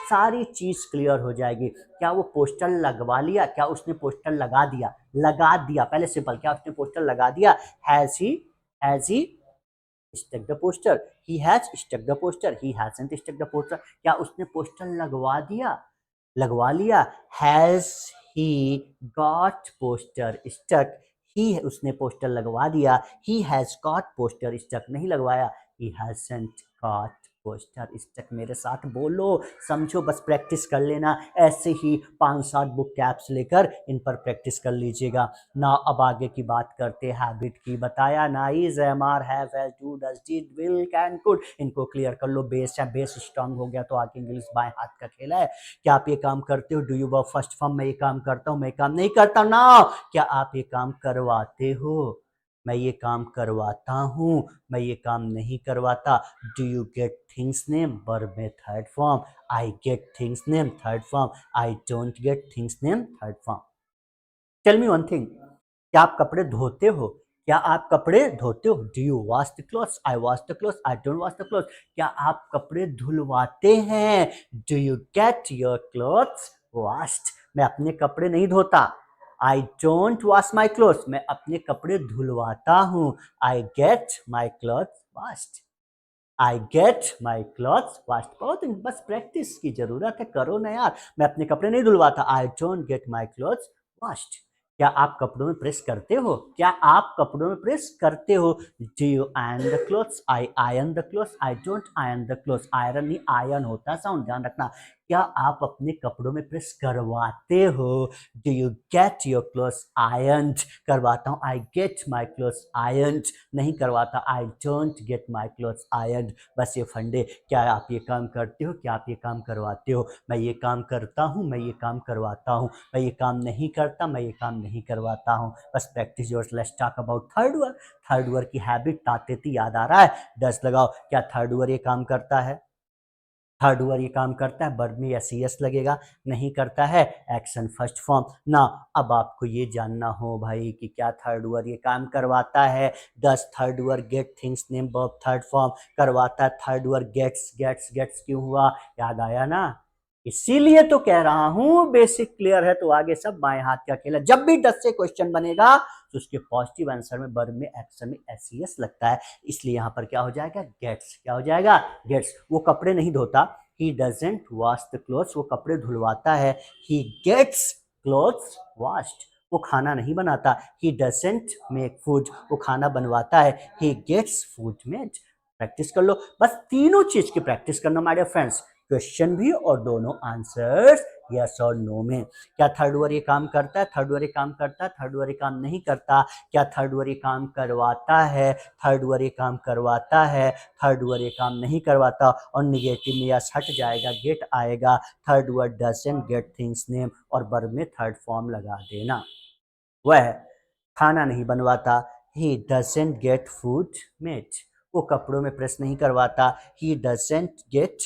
सारी चीज क्लियर हो जाएगी। क्या वो पोस्टर लगवा लिया? क्या उसने पोस्टर लगा दिया? लगा दिया, पहले सिंपल, क्या उसने पोस्टर लगा दिया? Has he stuck the poster? He has stuck the poster, he hasn't stuck the poster. क्या उसने पोस्टर लगवा दिया, लगवा लिया? Has he got poster stuck? He, उसने पोस्टर लगवा दिया। He has got poster stuck. नहीं लगवाया, he hasn't got poster stuck. मेरे साथ बोलो, समझो, बस प्रैक्टिस कर लेना। ऐसे ही 5-7 बुक कैप्स लेकर इन पर प्रैक्टिस कर लीजिएगा ना। अब आगे की बात करते हैं हैबिट की। बताया ना, is, am, are, have, has, do, does, did, will, can, could. इनको क्लियर कर लो। बेस या बेस स्ट्रांग हो गया तो आगे इंग्लिश बाएं हाथ का खेल है। क्या आप ये काम करते हो? Do you work first form? मैं ये काम करता हूँ, मैं काम नहीं करता ना। क्या आप ये काम करवाते हो? मैं ये काम करवाता हूँ, मैं ये काम नहीं करवाता। Do you get things name? Verb में third form. I get things name third form. I don't get things name third form. Tell me one thing, क्या आप कपड़े धोते हो? क्या आप कपड़े धोते हो? Do you wash the clothes? I wash the clothes, I don't wash the clothes. क्या आप कपड़े धुलवाते हैं? Do you get your clothes washed? मैं अपने कपड़े नहीं धोता। I don't wash my clothes, मैं अपने कपड़े धुलवाता हूँ। I get my clothes washed. I get my clothes washed. बहुत बस प्रैक्टिस की जरूरत है, करो ना यार। मैं अपने कपड़े नहीं धुलवाता। I don't get my clothes washed. क्या आप कपड़ों में प्रेस करते हो? क्या आप कपड़ों में प्रेस करते हो? Do you iron the clothes? I iron the clothes. I don't iron the clothes. Iron नहीं आयरन होता साउंड, ध्यान रखना। क्या आप अपने कपड़ों में प्रेस करवाते हो? Do you get your clothes ironed? करवाता हूँ, I get my clothes ironed. नहीं करवाता, आई don't get my clothes ironed. बस ये फंडे। क्या आप ये काम करते हो? क्या आप ये काम करवाते हो? मैं ये काम करता हूँ, मैं ये काम करवाता हूँ। मैं ये काम नहीं करता, मैं ये काम नहीं करवाता हूँ। बस practice yours. Let's talk about third word. Third word की हैबिट ताते थी याद आ रहा है? डस लगाओ। क्या थर्ड वर्ड ये काम करता है? थर्ड वर्ड ये काम करता है? वर्ब में या सी एस लगेगा? नहीं करता है। एक्शन फर्स्ट फॉर्म ना। अब आपको ये जानना हो भाई कि क्या थर्ड वर्ड ये काम करवाता है? Does third word get things name verb third form? करवाता है। Third word gets. Gets gets क्यों हुआ? याद आया ना? इसीलिए तो कह रहा हूं बेसिक क्लियर है तो आगे सब बाएं हाथ का खेल है। जब भी डस से क्वेश्चन बनेगा तो उसके पॉजिटिव आंसर में वर्ब में एक्शन में एस लगता है। इसलिए यहां पर क्या हो जाएगा? गेट्स। क्या हो जाएगा? गेट्स। वो कपड़े नहीं धोता। He doesn't wash the clothes. वो कपड़े धुलवाता है। He gets clothes washed. वो खाना नहीं बनाता। He doesn't make food. वो खाना बनवाता है। He gets food made. Practice कर लो। बस तीनों चीज की प्रैक्टिस करना माय डियर फ्रेंड्स। क्वेश्चन भी और दोनों आंसर्स यस और नो में। क्या थर्ड वर्ड ये काम करता है? थर्ड वर्ड ये काम करता है? थर्ड वर्ड ये काम नहीं करता। क्या थर्ड वर्ड ये काम करवाता है? थर्ड वर्ड ये काम करवाता है। थर्ड वर्ड ये काम नहीं करवाता। और निगेटिव में यस हट जाएगा, गेट आएगा। Third word doesn't get things name और वर्ब में थर्ड फॉर्म लगा देना। वह खाना नहीं बनवाता। He doesn't get food made. वो कपड़ों में प्रेस नहीं करवाता। He doesn't get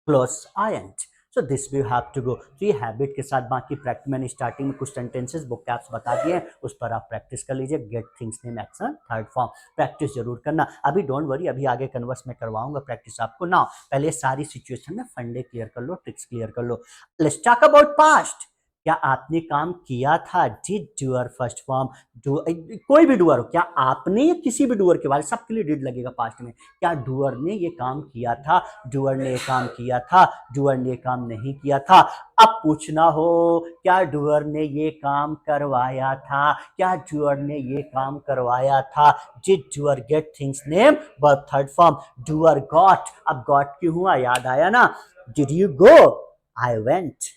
clothes ironed. So this we have to go. तो ये हैबिट के साथ बाकी प्रैक्टिस मैंने स्टार्टिंग में कुछ सेंटेंसेस वोकैब्स बता दिए, उस पर आप प्रैक्टिस कर लीजिए। Gate things name action third form. Practice जरूर करना। अभी डोंट वरी, अभी आगे कन्वर्स में करवाऊंगा प्रैक्टिस आपको ना। पहले सारी सिचुएशन में फंडे क्लियर कर लो, ट्रिक्स क्लियर कर लो। Let's talk about past. क्या आपने काम किया था? Did doer first form. कोई भी डूअर हो, क्या आपने या किसी भी डूअर के बारे सबके लिए डिड लगेगा पास्ट में। क्या डूअर ने ये काम किया था? डूअर ने ये काम किया था। डूअर ने ये काम नहीं किया था। अब पूछना हो क्या डूअर ने ये काम करवाया था? क्या डूअर ने ये काम करवाया था? Did doer gate things name verb third form. Doer got. अब गॉट क्यों हुआ? याद आया ना? Did you go? I went.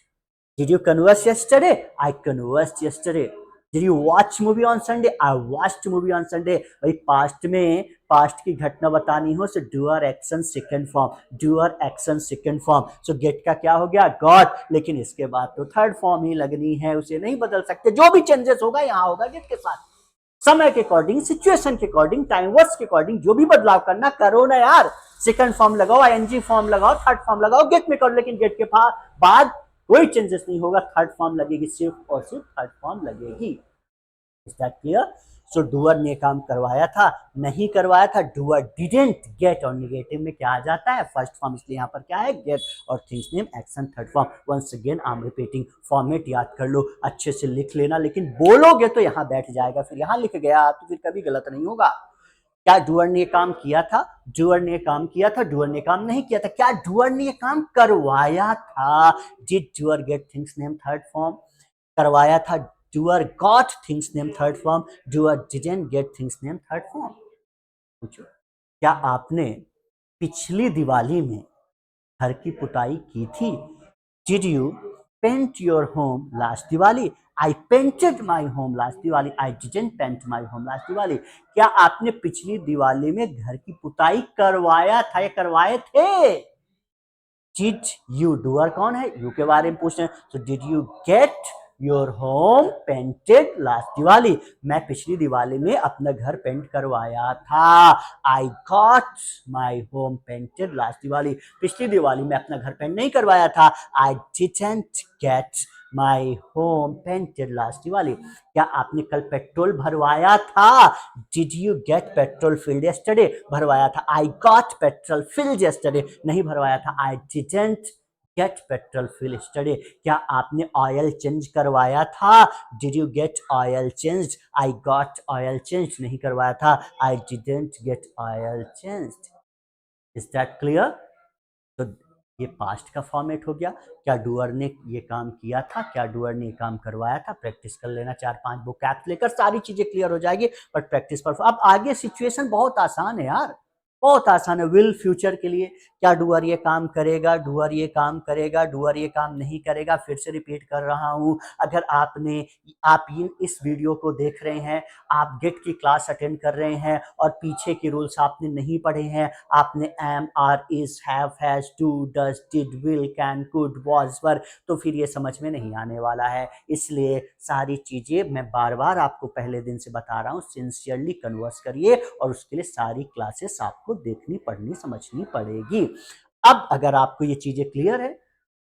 Did you converse yesterday? I conversed yesterday. Did you watch movie on Sunday? I watched movie on Sunday. भाई पास्ट में पास्ट की घटना बतानी हो तो doer action second form. Doer action second form. सो गेट का क्या हो गया? गॉट। लेकिन इसके बाद तो थर्ड फॉर्म ही लगनी है, उसे नहीं बदल सकते। जो भी चेंजेस होगा यहाँ होगा गेट के साथ। समय के अकॉर्डिंग, सिचुएशन के अकॉर्डिंग, टाइम वर्ड्स के अकॉर्डिंग जो भी बदलाव करना करो ना यार। सेकंड फॉर्म लगाओ, आईएनजी फॉर्म लगाओ, थर्ड फॉर्म लगाओ, गेट में करो। लेकिन गेट के बाद कोई चेंजेस नहीं होगा। थर्ड फॉर्म लगेगी, सिर्फ और सिर्फ थर्ड फॉर्म लगेगी। Is that clear? So doer ने काम करवाया था, नहीं करवाया था। Doer didn't get. और निगेटिव में क्या आ जाता है? First form. इसलिए यहाँ पर क्या है? गेट और things name action third form. Once again I am repeating. Format याद कर लो, अच्छे से लिख लेना, लेकिन बोलोगे तो यहाँ बैठ जाएगा। फिर यहाँ लिख गया तो फिर कभी गलत नहीं होगा। क्या डूअर ने काम किया था? डूअर ने काम किया था। डूअर ने काम नहीं किया था। क्या डूअर ने काम करवाया था? Did doer gate things name third form. करवाया था। Doer got things name third form. Doer didn't get things name third form. पूछो, क्या आपने पिछली दिवाली में घर की पुताई की थी? Did you paint your home last Diwali? I painted my home last Diwali. I didn't paint my home last Diwali. क्या आपने पिछली दिवाली में घर की पुताई करवाया था या करवाए थे? Did you. डूअर कौन है? यू के बारे में पूछ रहे हैं। तो did you get your home painted last Diwali? मैं पिछली दिवाली में अपना घर पेंट करवाया था। I got my home painted last Diwali. पिछली दिवाली में अपना घर पेंट नहीं करवाया था। I didn't get my home painted last Diwali. क्या आपने कल पेट्रोल भरवाया था? Did you get petrol filled yesterday? भरवाया था। I got petrol filled yesterday. नहीं भरवाया था। I didn't get petrol filled yesterday. क्या आपने ऑयल चेंज करवाया था? Did you gate oil changed? I got oil change. नहीं करवाया था। I didn't get oil changed. Is that clear? तो ये पास्ट का फॉर्मेट हो गया। क्या डूअर ने ये काम किया था, क्या डूअर ने ये काम करवाया था, प्रैक्टिस कर लेना, 4-5 बुक ऐप लेकर सारी चीजें क्लियर हो जाएगी। बट प्रैक्टिस पर अब आगे सिचुएशन बहुत आसान है यार, बहुत आसान है। विल फ्यूचर के लिए क्या डूअर ये काम करेगा, डूअर ये काम करेगा, डूअर ये काम नहीं करेगा। फिर से रिपीट कर रहा हूं, अगर आप इस वीडियो को देख रहे हैं, आप गेट की क्लास अटेंड कर रहे हैं और पीछे के रूल्स आपने नहीं पढ़े हैं, आपने am, are, is, have, has, do, does, did, will, can, could, was, were, तो फिर ये समझ में नहीं आने वाला है। इसलिए सारी चीजें मैं बार बार आपको पहले दिन से बता रहा हूँ, सिंसियरली कन्वर्स करिए और उसके लिए सारी क्लासेस आपको देखनी, पढ़नी, समझनी पड़ेगी। अब अगर आपको ये चीजें क्लियर है,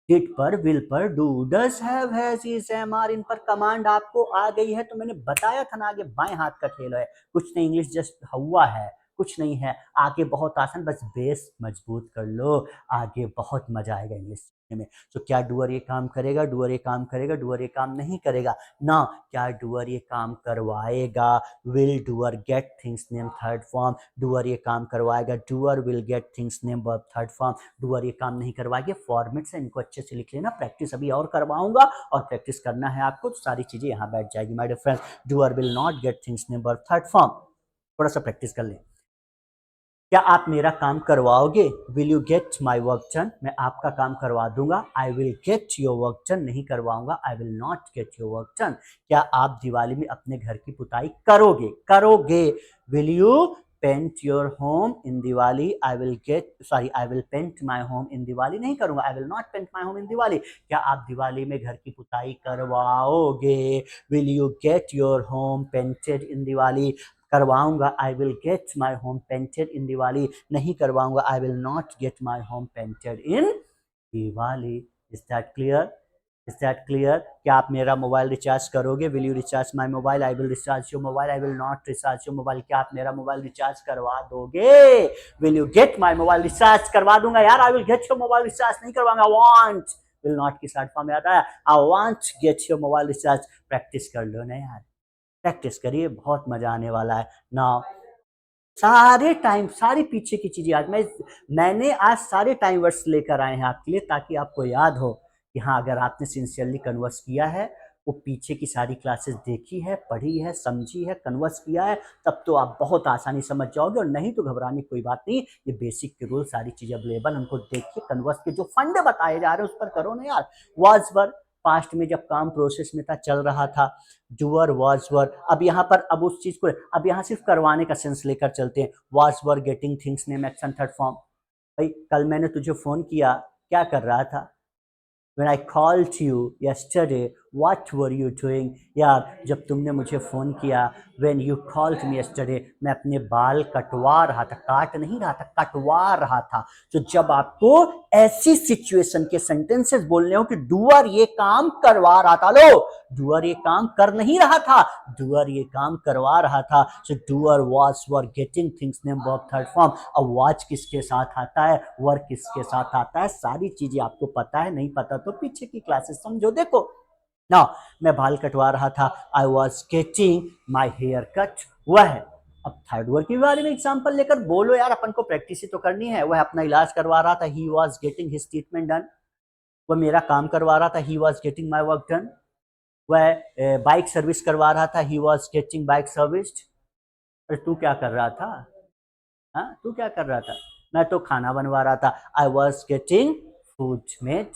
डिड पर, विल पर, do, does, have, has, is, am, are, इन पर कमांड आपको आ गई है, तो मैंने बताया था ना, आगे बाएं हाथ का खेल है, कुछ नहीं, इंग्लिश जस्ट हुआ है, कुछ नहीं है। आगे बहुत आसान, बस बेस मजबूत कर लो, आगे बहुत मजा आएगा इंग्लिश सीखने में। तो क्या डूअर ये काम करेगा, डूअर ये काम करेगा, डूअर ये काम नहीं करेगा ना, क्या डूअर ये काम करवाएगा, will doer gate things name third form, doer ये काम करवाएगा, doer will get things name verb third form, doer ये काम नहीं करवाएगा। फॉर्मेट से इनको अच्छे से लिख लेना, प्रैक्टिस अभी और करवाऊंगा और प्रैक्टिस करना है आपको, तो सारी चीजें यहाँ बैठ जाएगी my dear friends. Doer will not get things name verb third form, थोड़ा सा प्रैक्टिस कर लें। क्या आप मेरा काम करवाओगे, will you gate my work done, मैं आपका काम करवा दूंगा, आई will get your work done नहीं करवाऊंगा, I will not get your work done. क्या आप दिवाली में अपने घर की पुताई करोगे, करोगे, will you paint your home in Diwali, I will paint my home in Diwali नहीं करूंगा, I will not paint my home in Diwali. क्या आप दिवाली में घर की पुताई करवाओगे, will you get your home painted in Diwali, करवाऊंगा, I will get my home painted in Diwali नहीं करवाऊंगा, I will not get my home painted in Diwali. Is that clear? Is that clear? क्या आप मेरा मोबाइल रिचार्ज करोगे, will you recharge my mobile, I will recharge your mobile, I will not recharge your mobile. क्या आप मेरा मोबाइल रिचार्ज करवा दोगे, will you get my mobile recharge, करवा दूंगा यार, आई will get your mobile recharge नहीं करवाऊंगा, वांट, विल नॉट की साइड फॉर्म में आता है, I want get your mobile recharge. Practice कर लो ना यार, प्रैक्टिस करिए, बहुत मजा आने वाला है ना। सारे टाइम, सारी पीछे की चीजें आज मैंने आज सारे टाइम वर्ड्स लेकर आए हैं आपके लिए, ताकि आपको याद हो कि हाँ, अगर आपने सिंसियरली कन्वर्स किया है, वो पीछे की सारी क्लासेस देखी है, पढ़ी है, समझी है, कन्वर्स किया है, तब तो आप बहुत आसानी समझ जाओगे। और नहीं तो घबराने की कोई बात नहीं, ये बेसिक के रूल, सारी चीजें अवेलेबल, उनको देखिए, कन्वर्स के जो फंडे बताए जा रहे हैं उस पर करो ना यार। वाज वर, पास्ट में जब काम प्रोसेस में था, चल रहा था, डूअर वाज वर, अब यहाँ पर अब उस चीज को, अब यहाँ सिर्फ करवाने का सेंस लेकर चलते हैं, was were getting things name action third form. भाई कल मैंने तुझे फोन किया, क्या कर रहा था, When I called you yesterday, what were you doing? यार जब तुमने मुझे फ़ोन किया, when you called me yesterday, मैं अपने बाल कटवा रहा था, काट नहीं रहा था, कटवा रहा था। तो जब आपको ऐसी सिचुएशन के सेंटेंसेस बोलने हो कि डूअर ये काम करवा रहा था, लो, डूअर ये काम कर नहीं रहा था, डूअर ये काम करवा रहा था। So doer was were getting things name verb third form. अब वाज किसके साथ आता है, वर्क किसके साथ आता है, सारी चीजें आपको पता है, नहीं पता तो पीछे की क्लासेस समझो, देखो ना। मैं बाल कटवा रहा था, I was getting my hair cut, वह है। अब थर्ड वर्ड के बारे में एग्जाम्पल लेकर बोलो यार, अपन को प्रैक्टिस ही तो करनी है। वह अपना इलाज करवा रहा था, he was getting his treatment done. वह मेरा काम करवा रहा था, he was getting my work done. वह बाइक सर्विस करवा रहा था, he was getting bike serviced. अरे तू क्या कर रहा था, हाँ तू क्या कर रहा था, मैं तो खाना बनवा रहा था, I was getting food made.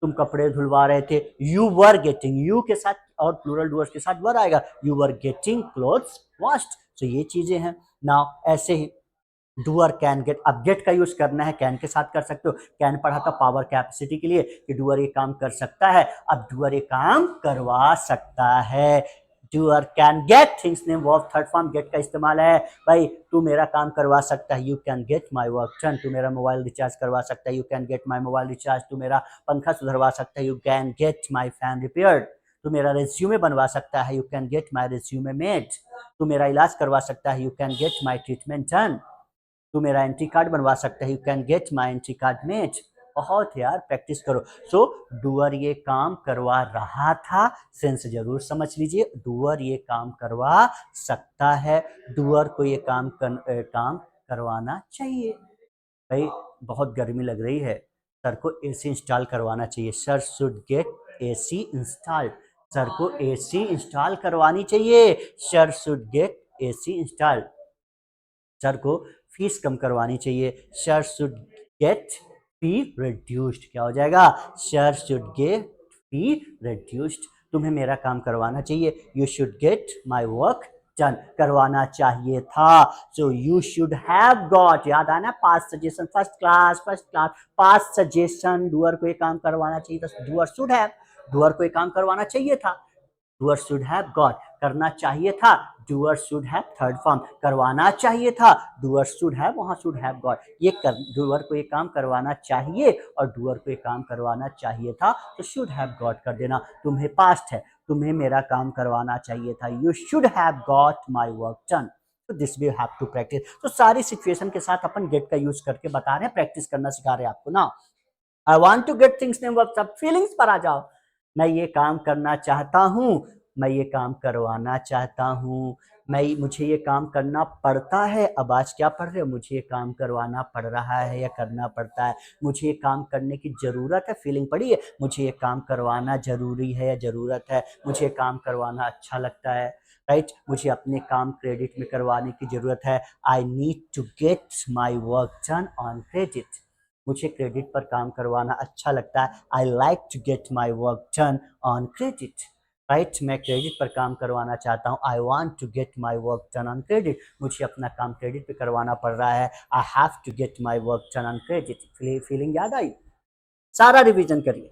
तुम कपड़े धुलवा रहे थे, यू वर गेटिंग, यू के साथ और प्लूरल डूअर्स के साथ वर आएगा, you were getting clothes washed. तो ये चीजें हैं ना। ऐसे ही डूअर कैन गेट, अब गेट का यूज करना है, कैन के साथ कर सकते हो। कैन पढ़ा था पावर कैपेसिटी के लिए कि डूअर ये काम कर सकता है, अब डूअर ये काम करवा सकता है। Doer can get things name verb third form, get का इस्तेमाल है। भाई तू मेरा काम करवा सकता है, you can get my work done. तू मेरा मोबाइल रिचार्ज करवा सकता है, you can get my mobile recharge. तू मेरा पंखा सुधरवा सकता है, you can get my fan repaired. तू मेरा रेज्यूमे बनवा सकता है, you can get my resume made. तू मेरा इलाज करवा सकता है, you can get my treatment done. तू मेरा एंट्री कार्ड बनवा सकता है, you can get my entry card made. बहुत यार, प्रैक्टिस करो। सो डूअर ये काम करवा रहा था, सेंस जरूर समझ लीजिए, डूअर ये काम करवा सकता है, डूअर को ये काम करवाना चाहिए। भाई बहुत गर्मी लग रही है, सर को एसी इंस्टॉल करवाना चाहिए। Sir should get AC install. Sir को एसी इंस्टॉल करवानी चाहिए। Sir should get AC install. Sir को फीस कम करवानी चाहिए। Sir should get fee reduced. क्या हो जाएगा? Sir should get fee reduced. तुम्हें मेरा काम करवाना चाहिए। You should get my work done. करवाना चाहिए था। So you should have got, याद आना, past suggestion, first class past suggestion. Doer को ये काम करवाना चाहिए था। डूअर शुड हैव, डूअर को ये काम करवाना चाहिए था। डूअर शुड हैव गॉट, करना चाहिए था। Doer should have third form, करवाना चाहिए था। डूअर शुड हैव, वहां शुड हैव गॉट। ये कर, डूअर को ये काम करवाना चाहिए और डूअर को ये काम करवाना चाहिए था, तो शुड हैव गॉट कर देना। तुम्हें पास्ट है, तुम्हें मेरा काम करवाना चाहिए था। You should have got my work done. तो this we have to practice. तो सारी सिचुएशन के साथ अपन गेट का यूज करके बता रहे हैं, प्रैक्टिस करना सिखा रहे हैं आपको ना। I want to get things name, सब फीलिंग्स पर आ जाओ। मैं ये काम करना चाहता हूँ, मैं ये काम करवाना चाहता हूँ, मुझे ये काम करना पड़ता है। अब आज क्या पढ़ रहे हो? मुझे ये काम करवाना पड़ रहा है या करना पड़ता है। मुझे ये काम करने की जरूरत है, फीलिंग पड़ी है। मुझे ये काम करवाना जरूरी है या जरूरत है। मुझे काम करवाना अच्छा लगता है, राइट। मुझे अपने काम क्रेडिट में करवाने की जरूरत है। I need to get my work done on credit. मुझे क्रेडिट पर काम करवाना अच्छा लगता है। I like to get my work done on credit, right. मैं क्रेडिट पर काम करवाना चाहता हूँ। I want to get my work done on credit. मुझे अपना काम क्रेडिट पे करवाना पड़ रहा है। I have to get my work done on credit. Feeling याद आई? सारा रिवीजन करिए।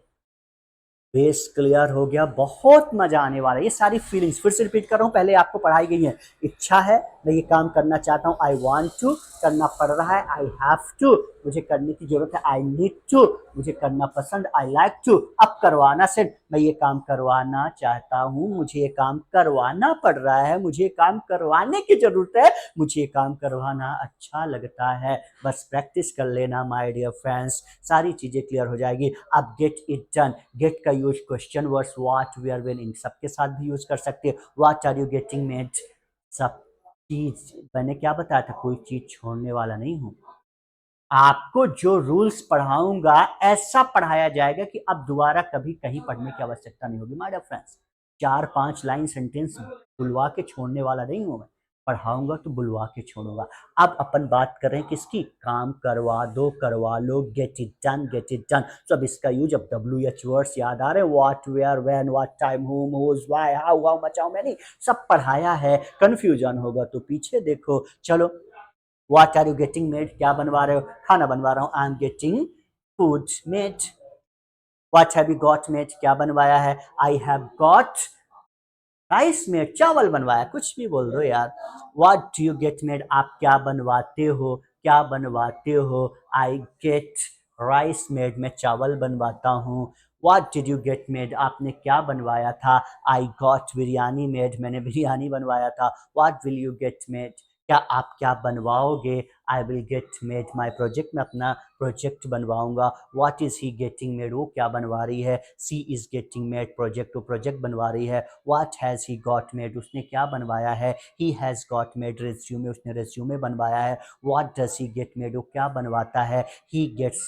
बेस क्लियर हो गया, बहुत मजा आने वाला है। ये सारी फीलिंग्स फिर से रिपीट कर रहा हूँ, पहले आपको पढ़ाई गई है। इच्छा है, मैं ये काम करना चाहता हूँ। आई वांट टू, करना पड़ रहा है। आई हैव टू, मुझे करने की जरूरत है। आई नीड टू, मुझे करना पसंद। आई लाइक टू, अब करवाना से, मैं ये काम करवाना चाहता हूँ, मुझे ये काम करवाना पड़ रहा है, मुझे काम करवाने की जरूरत है, मुझे काम करवाना अच्छा लगता है। बस प्रैक्टिस कर लेना माय डियर फ्रेंड्स, सारी चीजें क्लियर हो जाएगी। अब गेट इट डन, गेट का use question words what, where, when, इन सबके साथ भी यूज कर सकते हैं। What are you getting made, सब चीज। मैंने क्या बताया था? कोई चीज छोड़ने वाला नहीं हूं। आपको जो रूल्स पढ़ाऊंगा ऐसा पढ़ाया जाएगा कि अब दोबारा कभी कहीं पढ़ने की आवश्यकता नहीं होगी my dear friends. 4-5 line sentence बुलवा के छोड़ने वाला नहीं हूं मैं। पढ़ाऊंगा तो बुलवा के छोड़ूंगा। अब अपन बात कर रहे हैं किसकी? काम करवा दो, करवा लो, get it done, get it done. तो अब इसका यूज, अब WH वर्ड्स याद आ रहे हैं, what, where, when, what time, whom, whose, why, how much, how many, सब पढ़ाया है। कंफ्यूजन होगा तो पीछे देखो। चलो, what are you getting made, क्या बनवा रहे हो? खाना बनवा रहा हूँ। I am getting food made. What have you got made, क्या बनवाया है? I have got rice made, चावल बनवाया। कुछ भी बोल दो यार। What do you get made, आप क्या बनवाते हो, क्या बनवाते हो? आई गेट राइस मेड, मैं चावल बनवाता हूँ। What did you get made, आपने क्या बनवाया था? आई गॉट बिरयानी मेड, मैंने बिरयानी बनवाया था। What will you get made, क्या आप क्या बनवाओगे? I will get made my project, मैं अपना प्रोजेक्ट बनवाऊंगा। What is he getting made, वो क्या बनवा रही है? She is getting made project, वो प्रोजेक्ट बनवा रही है। What has he got made, उसने क्या बनवाया है? He has got made resume, उसने रेज्यूमे बनवाया है। What does he get made, वो क्या बनवाता है? ही गेट्स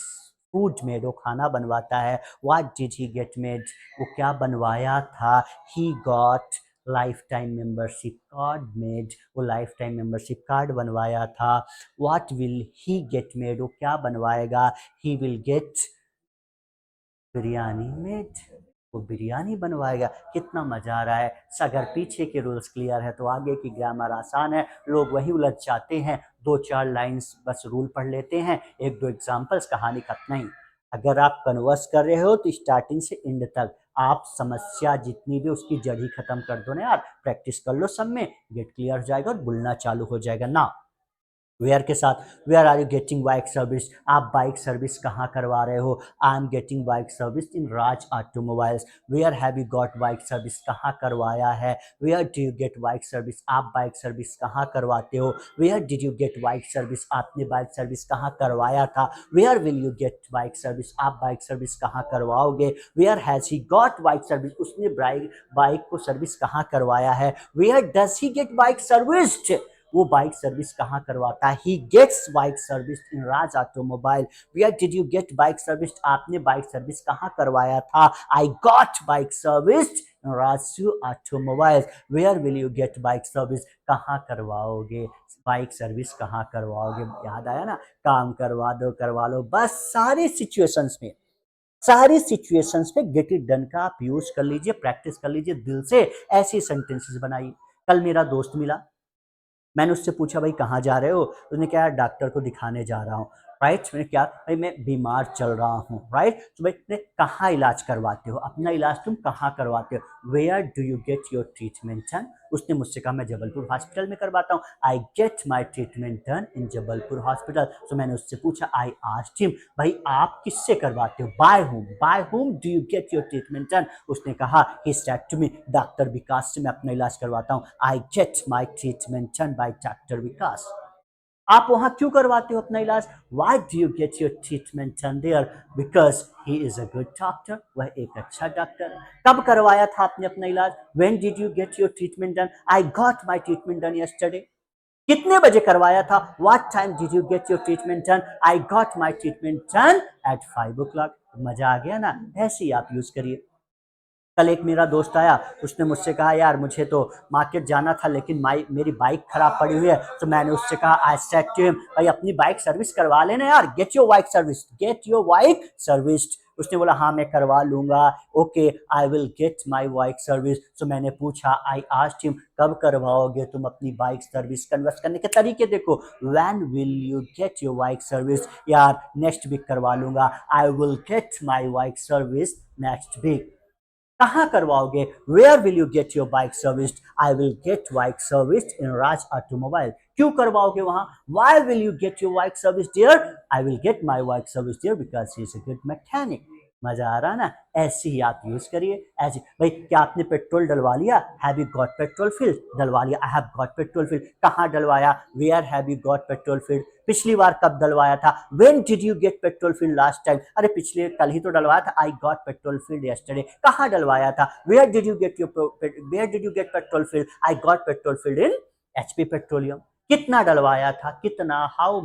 फूड मेड, वो खाना बनवाता है। What did he get made, वो क्या बनवाया था? He got life time membership card made, वो लाइफ टाइम मेंबरशिप कार्ड बनवाया था। What will he get made, वो क्या बनवाएगा? He will get biryani made, वो बिरयानी बनवाएगा। कितना मजा आ रहा है। अगर पीछे के रूल्स क्लियर है तो आगे की ग्रामर आसान है। लोग वही उलझ जाते हैं, 2-4 लाइन्स बस रूल पढ़ लेते हैं, 1-2 एग्जाम्पल्स, कहानी खत्म नहीं। अगर आप कन्वर्स कर रहे हो तो स्टार्टिंग से एंड तक आप समस्या जितनी भी उसकी जड़ ही खत्म कर दो ना यार। प्रैक्टिस कर लो, सब में गेट क्लियर हो जाएगा और बुलना चालू हो जाएगा ना। वेयर के साथ, where are you getting bike service, आप बाइक सर्विस कहाँ करवा रहे हो? I am getting bike service in Raj automobiles. Where have you got bike service, कहाँ करवाया है? Where do you get bike service, आप बाइक सर्विस कहाँ करवाते हो? Where did you get bike service, आपने बाइक सर्विस कहाँ करवाया था? Where will you get bike service, आप बाइक सर्विस कहाँ करवाओगे? Where has he got bike service, उसने बाइक को सर्विस कहाँ करवाया है? Where does he get bike serviced, वो बाइक सर्विस कहाँ करवाता है? He gets bike service in Raj automobile. Where did you get bike service? आपने बाइक सर्विस कहाँ करवाया था? I got bike service in Raju automobile. Where will you get bike service? कहाँ करवाओगे बाइक सर्विस? कहाँ करवाओगे? याद आया ना? काम करवा लो, बस सारी सिचुएशंस पे गेट इट डन का आप यूज कर लीजिए, प्रैक्टिस कर लीजिए दिल से, ऐसी सेंटेंसेस बनाइए। कल मेरा दोस्त मिला, मैंने उससे पूछा भाई कहाँ जा रहे हो? उसने कहा डॉक्टर को दिखाने जा रहा हूँ। राइट, मैंने क्या भाई मैं बीमार चल रहा हूँ। राइट, तो भाई ने कहाँ इलाज करवाते हो? अपना इलाज तुम कहाँ करवाते हो? Where do you get your treatment done? उसने मुझसे कहा मैं जबलपुर हॉस्पिटल में करवाता हूँ। I get my treatment done in Jabalpur hospital. तो मैंने उससे पूछा, आई आस्क्ड हिम, भाई आप किससे करवाते हो? By whom do you get your treatment done? उसने कहा, he said to me, doctor Vikas से मैं अपना इलाज करवाता हूँ। I get my treatment done by doctor Vikas. आप वहां क्यों करवाते हो अपना इलाज? Why do you get your treatment done there? Because he is a good doctor, वह एक अच्छा डॉक्टर है। कब करवाया था आपने अपना इलाज? When did you get your treatment done? I got my treatment done yesterday. कितने बजे करवाया था? What time did you get your treatment done? I got my treatment done at 5 o'clock। मजा आ गया ना? ऐसे ही आप यूज करिए। कल एक मेरा दोस्त आया, उसने मुझसे कहा यार मुझे तो मार्केट जाना था लेकिन मेरी बाइक खराब पड़ी हुई है। तो मैंने उससे कहा, आई सेड टू हिम, भाई अपनी बाइक सर्विस करवा लेना यार, गेट योर बाइक सर्विस्ड। उसने बोला हाँ मैं करवा लूंगा, okay I will get my bike service. तो मैंने पूछा, आई आस्क्ड हिम, कब करवाओगे तुम अपनी बाइक सर्विस? कन्वर्स करने के तरीके देखो, when will you get your bike service? यार नेक्स्ट वीक करवा लूंगा, I will get my bike service next week. कहाँ करवाओगे? Where will you get your bike serviced? I will get bike serviced in Raj automobile. क्यों करवाओगे वहां? Why will you get your bike service there? I will get my bike service there because he is a good mechanic. मजा आ रहा ना? ऐसे ही आप यूज करिए। ऐसे भाई क्या आपने पेट्रोल डलवा लिया? Have you got petrol filled? डलवा लिया, I have got petrol filled. कहाँ डलवाया? Where have you got petrol filled? पिछली बार कब डलवाया था? When did you get petrol filled last time? अरे पिछले कल ही तो डलवाया था, I got petrol filled yesterday. कहाँ डलवाया था? Where did you get petrol filled? I got petrol filled in HP petroleum. कितना डलवाया था? कितना? How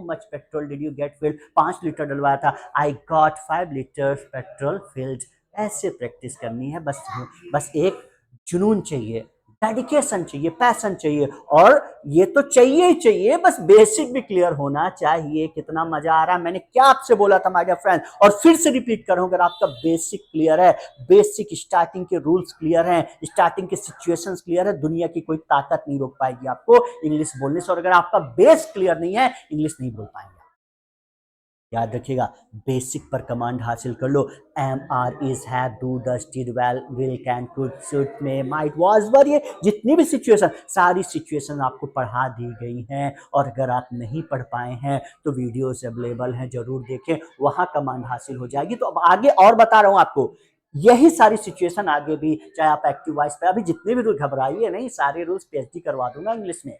much petrol did you get filled? 5 litre डलवाया था, I got 5 litre petrol filled. ऐसे प्रैक्टिस करनी है, बस एक जुनून चाहिए, डेडिकेशन चाहिए, पैशन चाहिए, और ये तो चाहिए ही चाहिए, बस बेसिक भी क्लियर होना चाहिए। कितना मजा आ रहा है? मैंने क्या आपसे बोला था माय डियर फ्रेंड, और फिर से रिपीट करूं, अगर आपका बेसिक क्लियर है, बेसिक स्टार्टिंग के रूल्स क्लियर हैं, स्टार्टिंग के सिचुएशंस क्लियर है, दुनिया की कोई ताकत नहीं रोक पाएगी आपको इंग्लिश बोलने से। और अगर आपका बेस क्लियर नहीं है, इंग्लिश नहीं बोल पाएंगे। याद रखिएगा, बेसिक पर कमांड हासिल कर लो। Am are is have do does did well will can could should may might was were, ये जितनी भी सिचुएशन, सारी सिचुएशन आपको पढ़ा दी गई हैं। और अगर आप नहीं पढ़ पाए हैं तो वीडियोस अवेलेबल हैं, जरूर देखें, वहां कमांड हासिल हो जाएगी। तो अब आगे और बता रहा हूं आपको, यही सारी सिचुएशन आगे भी, चाहे आप एक्टिव वॉइस पे, अभी जितने भी रूल, घबराइए नहीं, सारे रूल्स पीएचडी करवा दूंगा इंग्लिश में।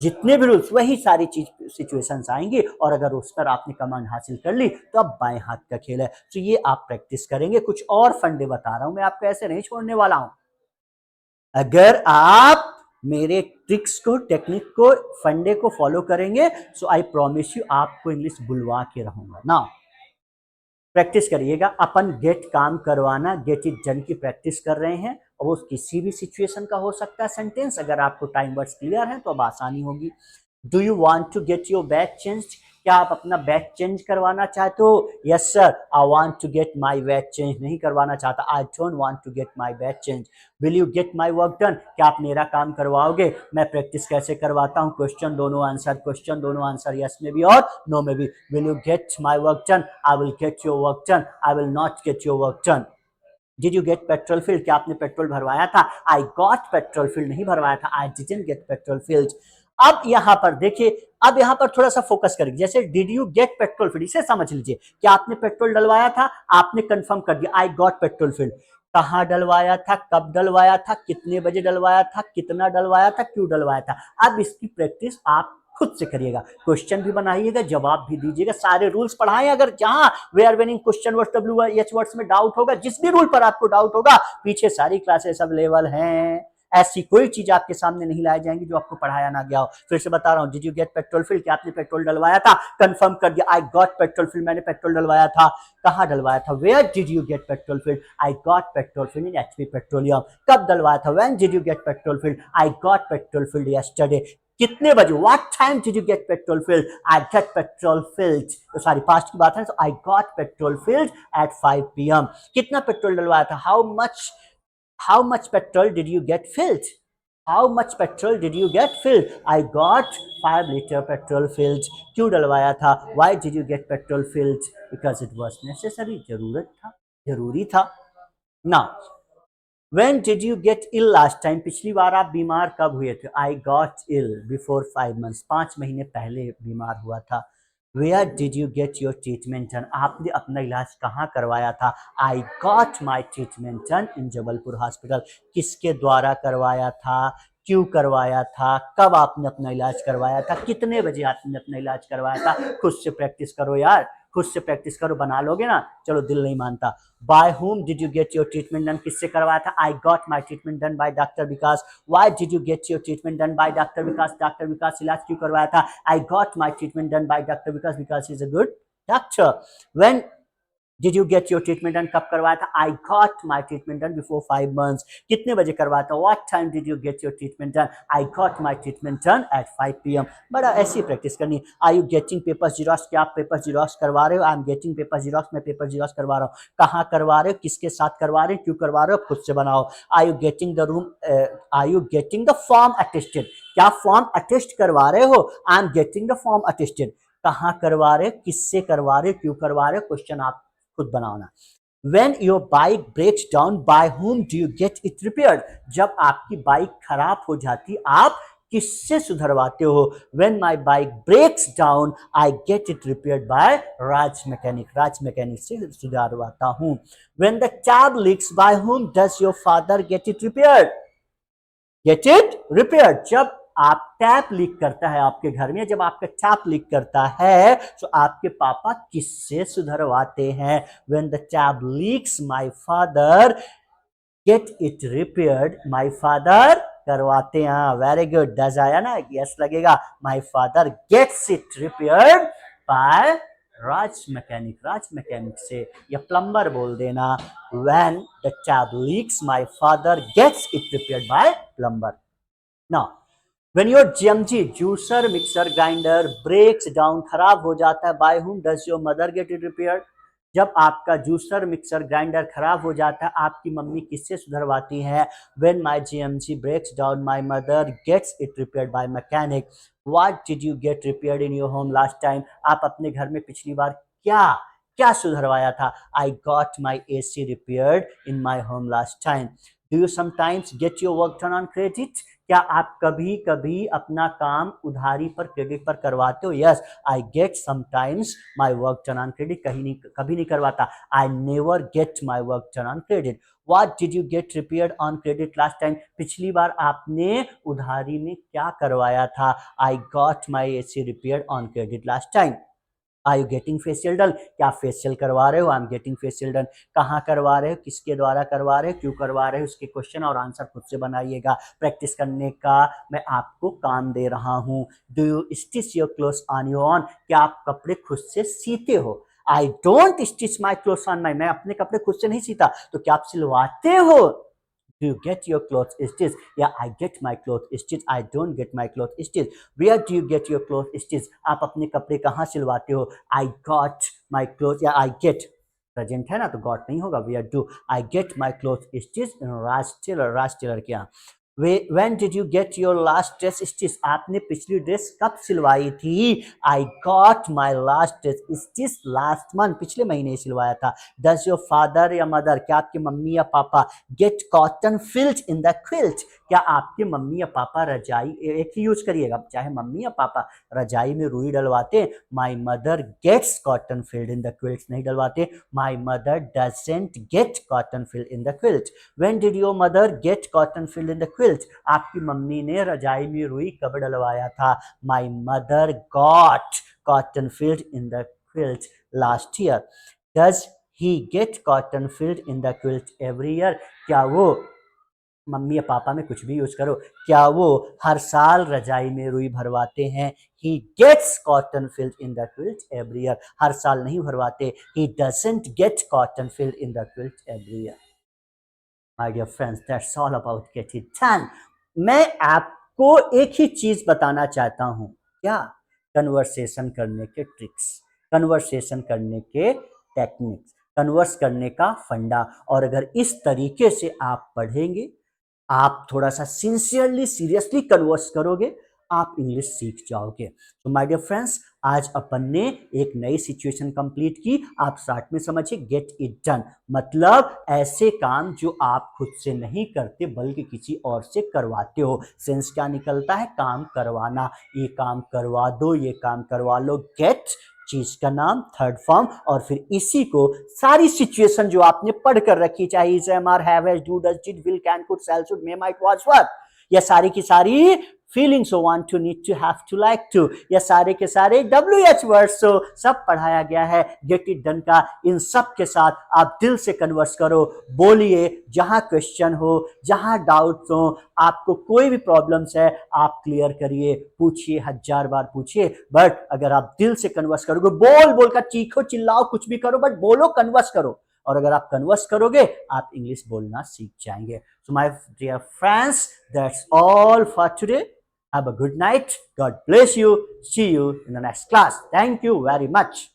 जितने भी रूल्स, वही सारी चीज सिचुएशंस आएंगी, और अगर उस पर आपने कमांड हासिल कर ली तो अब बाएं हाथ का खेल है। तो ये आप प्रैक्टिस करेंगे। कुछ और फंडे बता रहा हूं मैं आपको, ऐसे नहीं छोड़ने वाला हूं। अगर आप मेरे ट्रिक्स को, टेक्निक को, फंडे को फॉलो करेंगे, सो आई प्रॉमिस यू आपको इंग्लिश बुलवा के रहूंगा ना। प्रैक्टिस करिएगा। अपन गेट काम करवाना, गेट इट डन की प्रैक्टिस कर रहे हैं, और वो किसी भी सिचुएशन का हो सकता है सेंटेंस। अगर आपको टाइम वर्ड्स क्लियर है तो अब आसानी होगी। Do you want to get your batch change? क्या आप अपना बैच चेंज करवाना चाहते हो? Yes sir, I want to get my batch change. नहीं करवाना चाहता, I don't want to get my batch change. Will you get my work done? क्या आप मेरा काम करवाओगे? मैं प्रैक्टिस कैसे करवाता हूँ? क्वेश्चन दोनों आंसर, क्वेश्चन दोनों आंसर, यस में भी और नो में भी। Will you get my work done? I will get your work done, I will not get your work done. Did you get petrol field? क्या आपने पेट्रोल भरवाया था? आई गॉट पेट्रोल फिल्ड, नहीं भरवाया था, I didn't get petrol field. अब यहां पर देखिए, अब यहां पर थोड़ा सा फोकस करिए। जैसे did you get petrol field, इसे समझ लीजिए, क्या आपने पेट्रोल डलवाया था? आपने कंफर्म कर दिया, आई गॉट पेट्रोल फिल्ड। कहां डलवाया था? कब डलवाया था? कितने बजे डलवाया था? कितना डलवाया था? क्यों डलवाया था? अब इसकी प्रैक्टिस आप खुद से करिएगा, क्वेश्चन भी बनाइएगा, जवाब भी दीजिएगा, सारे रूल्स पढ़ाएं। अगर जहां where winning question words W H words में डाउट होगा, जिस भी रूल पर आपको डाउट होगा, पीछे सारी क्लासेस अवेलेबल हैं। ऐसी कोई चीज आपके सामने नहीं लाई जाएंगी जो आपको पढ़ाया ना गया हो। फिर से बता रहा हूँ, did you get petrol fill, क्या आपने पेट्रोल डलवाया था? कंफर्म कर दिया, आई गॉट पेट्रोल फिल, मैंने पेट्रोल डलवाया था। कहाँ डलवाया था? Where did you get petrol fill? I got petrol fill in HP petroleum. कब डलवाया था? When did you get petrol fill? I got petrol fill yesterday. कितने बजे? What time did you get petrol filled? I get petrol filled, तो सारी पास्ट की बात है, तो I got petrol filled at 5 PM। कितना पेट्रोल डलवाया था? How much petrol did you get filled? How much petrol did you get filled? I got 5 litre petrol filled. क्यों डलवाया था? Why did you get petrol filled? Because it was necessary, जरूरत था, जरूरी था ना। When did you get ill last time? पिछली बार आप बीमार कब हुए थे? I got ill before 5 months. 5 महीने पहले बीमार हुआ था। Where did you get your treatment done? आपने अपना इलाज कहाँ करवाया था? I got my treatment done in Jabalpur hospital. किसके द्वारा करवाया था? क्यों करवाया था? कब आपने अपना इलाज करवाया था? कितने बजे आपने अपना इलाज करवाया था? खुद से प्रैक्टिस करो यार, खुद से प्रैक्टिस करो, बना लोगे ना। चलो, दिल नहीं मानता। By whom did you get your treatment done? किससे करवाया था? I got my treatment done by doctor Vikas. Why did you get your treatment done by doctor Vikas? Doctor Vikas इलाज क्यों करवाया था? I got my treatment done by doctor Vikas because is a good doctor. When did you get your treatment done? कब करवाया था? I got my treatment done before 5 months। कितने बजे करवाया था? What time did you get your treatment done? I got my treatment done at 5 PM। बड़ा ऐसी प्रैक्टिस करनी है। Are you getting paper xerox? क्या आप पेपर जीरोक्स करवा रहे हो? I am getting paper xerox, मैं पेपर जीरोक्स करवा रहा हूँ। कहाँ करवा रहे हो? किसके साथ करवा रहे हो? क्यों करवा रहे हो? खुद से बनाओ। Are you getting the room, are you getting the form attested? क्या फॉर्म अटेस्ट करवा रहे हो? I am getting the form attested. कहाँ करवा रहे हो? किससे करवा रहे हो? क्यों करवा रहे हो? क्वेश्चन आप खुद बनाओ ना। When your bike breaks down, by whom do you get it repaired? जब आपकी बाइक खराब हो जाती, आप किससे सुधरवाते हो? When my bike breaks down, I get it repaired by Raj mechanic, Raj mechanic से सुधरवाता हूँ। When the tap leaks, by whom does your father get it repaired? Get it repair. जब आप टैप लीक करता है आपके घर में, जब आपका टैप लीक करता है, तो आपके पापा किससे सुधरवाते हैं? When the tap leaks, my father get it repaired. My father करवाते हैं। वेरी गुड, डज आया ना? यस लगेगा। My father gets it repaired by Raj mechanic, Raj mechanic से, या प्लम्बर बोल देना। When the tap leaks, my father gets it repaired by plumber. Now when your GMG juicer mixer grinder breaks down, खराब हो जाता है, by whom does your mother get it repaired? जब आपका जूसर मिक्सर ग्राइंडर खराब हो जाता है, आपकी मम्मी किससे सुधरवाती है? When my GMG breaks down, my mother gets it repaired by mechanic. What did you get repaired in your home last time? आप अपने घर में पिछली बार क्या क्या सुधरवाया था? I got my AC repaired in my home last time. Do you sometimes get your work done on credit? क्या आप कभी कभी अपना काम उधारी पर, क्रेडिट पर करवाते हो? Yes, I get sometimes my work done on credit. कभी नहीं करवाता। I never get my work done on credit. What did you get repaired on credit last time? पिछली बार आपने उधारी में क्या करवाया था? I got my AC repaired on credit last time. Are you getting facial done? क्या फेशियल करवा रहे हो? I am getting facial done. कहाँ करवा रहे हो? किसके द्वारा करवा रहे हो? क्यों करवा रहे हो? उसके क्वेश्चन और आंसर खुद से बनाइएगा। प्रैक्टिस करने का मैं आपको काम दे रहा हूँ। Do you stitch your clothes on your own? क्या आप कपड़े खुद से सीते हो? I don't stitch my clothes on my, मैं अपने कपड़े खुद से नहीं सीता। तो क्या आप सिलवाते हो? Do you get your clothes stitched? Yeah, I get my clothes stitched. I don't get my clothes stitched. Where do you get your clothes stitched? आप अपने कपड़े कहाँ सिलवाते हो? I got my clothes. Yeah, I get. Present है ना, तो गॉट नहीं होगा। Where do I get my clothes stitched? Raj tailor, Raj tailor के यहाँ। When did you get your last dress stitched? आपने पिछली ड्रेस कब सिलवाई थी? I got my last dress stitched last month. पिछले महीने सिलवाया था। Does your father या mother, क्या आपके मम्मी या पापा get cotton filled in the quilt? क्या आपके मम्मी या पापा रजाई, एक ही यूज करिएगा, चाहे मम्मी या पापा, रजाई में रुई डलवाते? My mother gets cotton filled in the quilt, नहीं डलवाते। My mother doesn't get cotton filled in the quilt. When did your mother get cotton filled in the quilt? आपकी मम्मी ने रजाई में रुई कब डलवाया था? My mother got cotton filled in the quilt last year. Does he get cotton filled in the quilt every year? क्या वो मम्मी या पापा में कुछ भी यूज करो, क्या वो हर साल रजाई में रुई भरवाते हैं? He gets cotton filled in the quilt every year. हर साल नहीं भरवाते, he doesn't get cotton filled in the quilt every year. My dear friends, that's all about get it done. मैं आपको एक ही चीज बताना चाहता हूं, क्या? कन्वर्सेशन करने के ट्रिक्स, कन्वर्सेशन करने के टेक्निक्स, कन्वर्स करने का फंडा। और अगर इस तरीके से आप पढ़ेंगे, आप थोड़ा सा सिंसियरली सीरियसली कन्वर्स करोगे, आप इंग्लिश सीख जाओगे। तो माय डियर फ्रेंड्स, आज अपन ने एक नई सिचुएशन कंप्लीट की। आप स्टार्ट में समझिए, गेट इट डन मतलब ऐसे काम जो आप खुद से नहीं करते बल्कि किसी और से करवाते हो। सेंस क्या निकलता है? काम करवाना। ये काम करवा दो, ये काम करवा लो। गेट चीज का नाम, थर्ड फॉर्म, और फिर इसी को सारी सिचुएशन जो आपने पढ़ कर रखी, चाहे is, am, are, have, has, do, does, did, will, can, could, shall, should, may, might, was, were, ये सारी की सारी फीलिंग्स हो, want to, need to, have to, like to, ये सारे के सारे WH वर्ड्स हो, सब पढ़ाया गया है गेट इट डन का। इन सब के साथ आप दिल से कन्वर्स करो, बोलिए। जहां क्वेश्चन हो, जहां डाउट्स हो, आपको कोई भी प्रॉब्लम्स है, आप क्लियर करिए, पूछिए, 1000 बार पूछिए। बट अगर आप दिल से कन्वर्स करोगे, बोल बोलकर चीखो चिल्लाओ कुछ भी करो, बट बोलो, कन्वर्स करो। और अगर आप कन्वर्स करोगे, आप इंग्लिश बोलना सीख जाएंगे। So my dear friends, that's all for today. Have a good night. God bless you. See you in the next class. Thank you very much.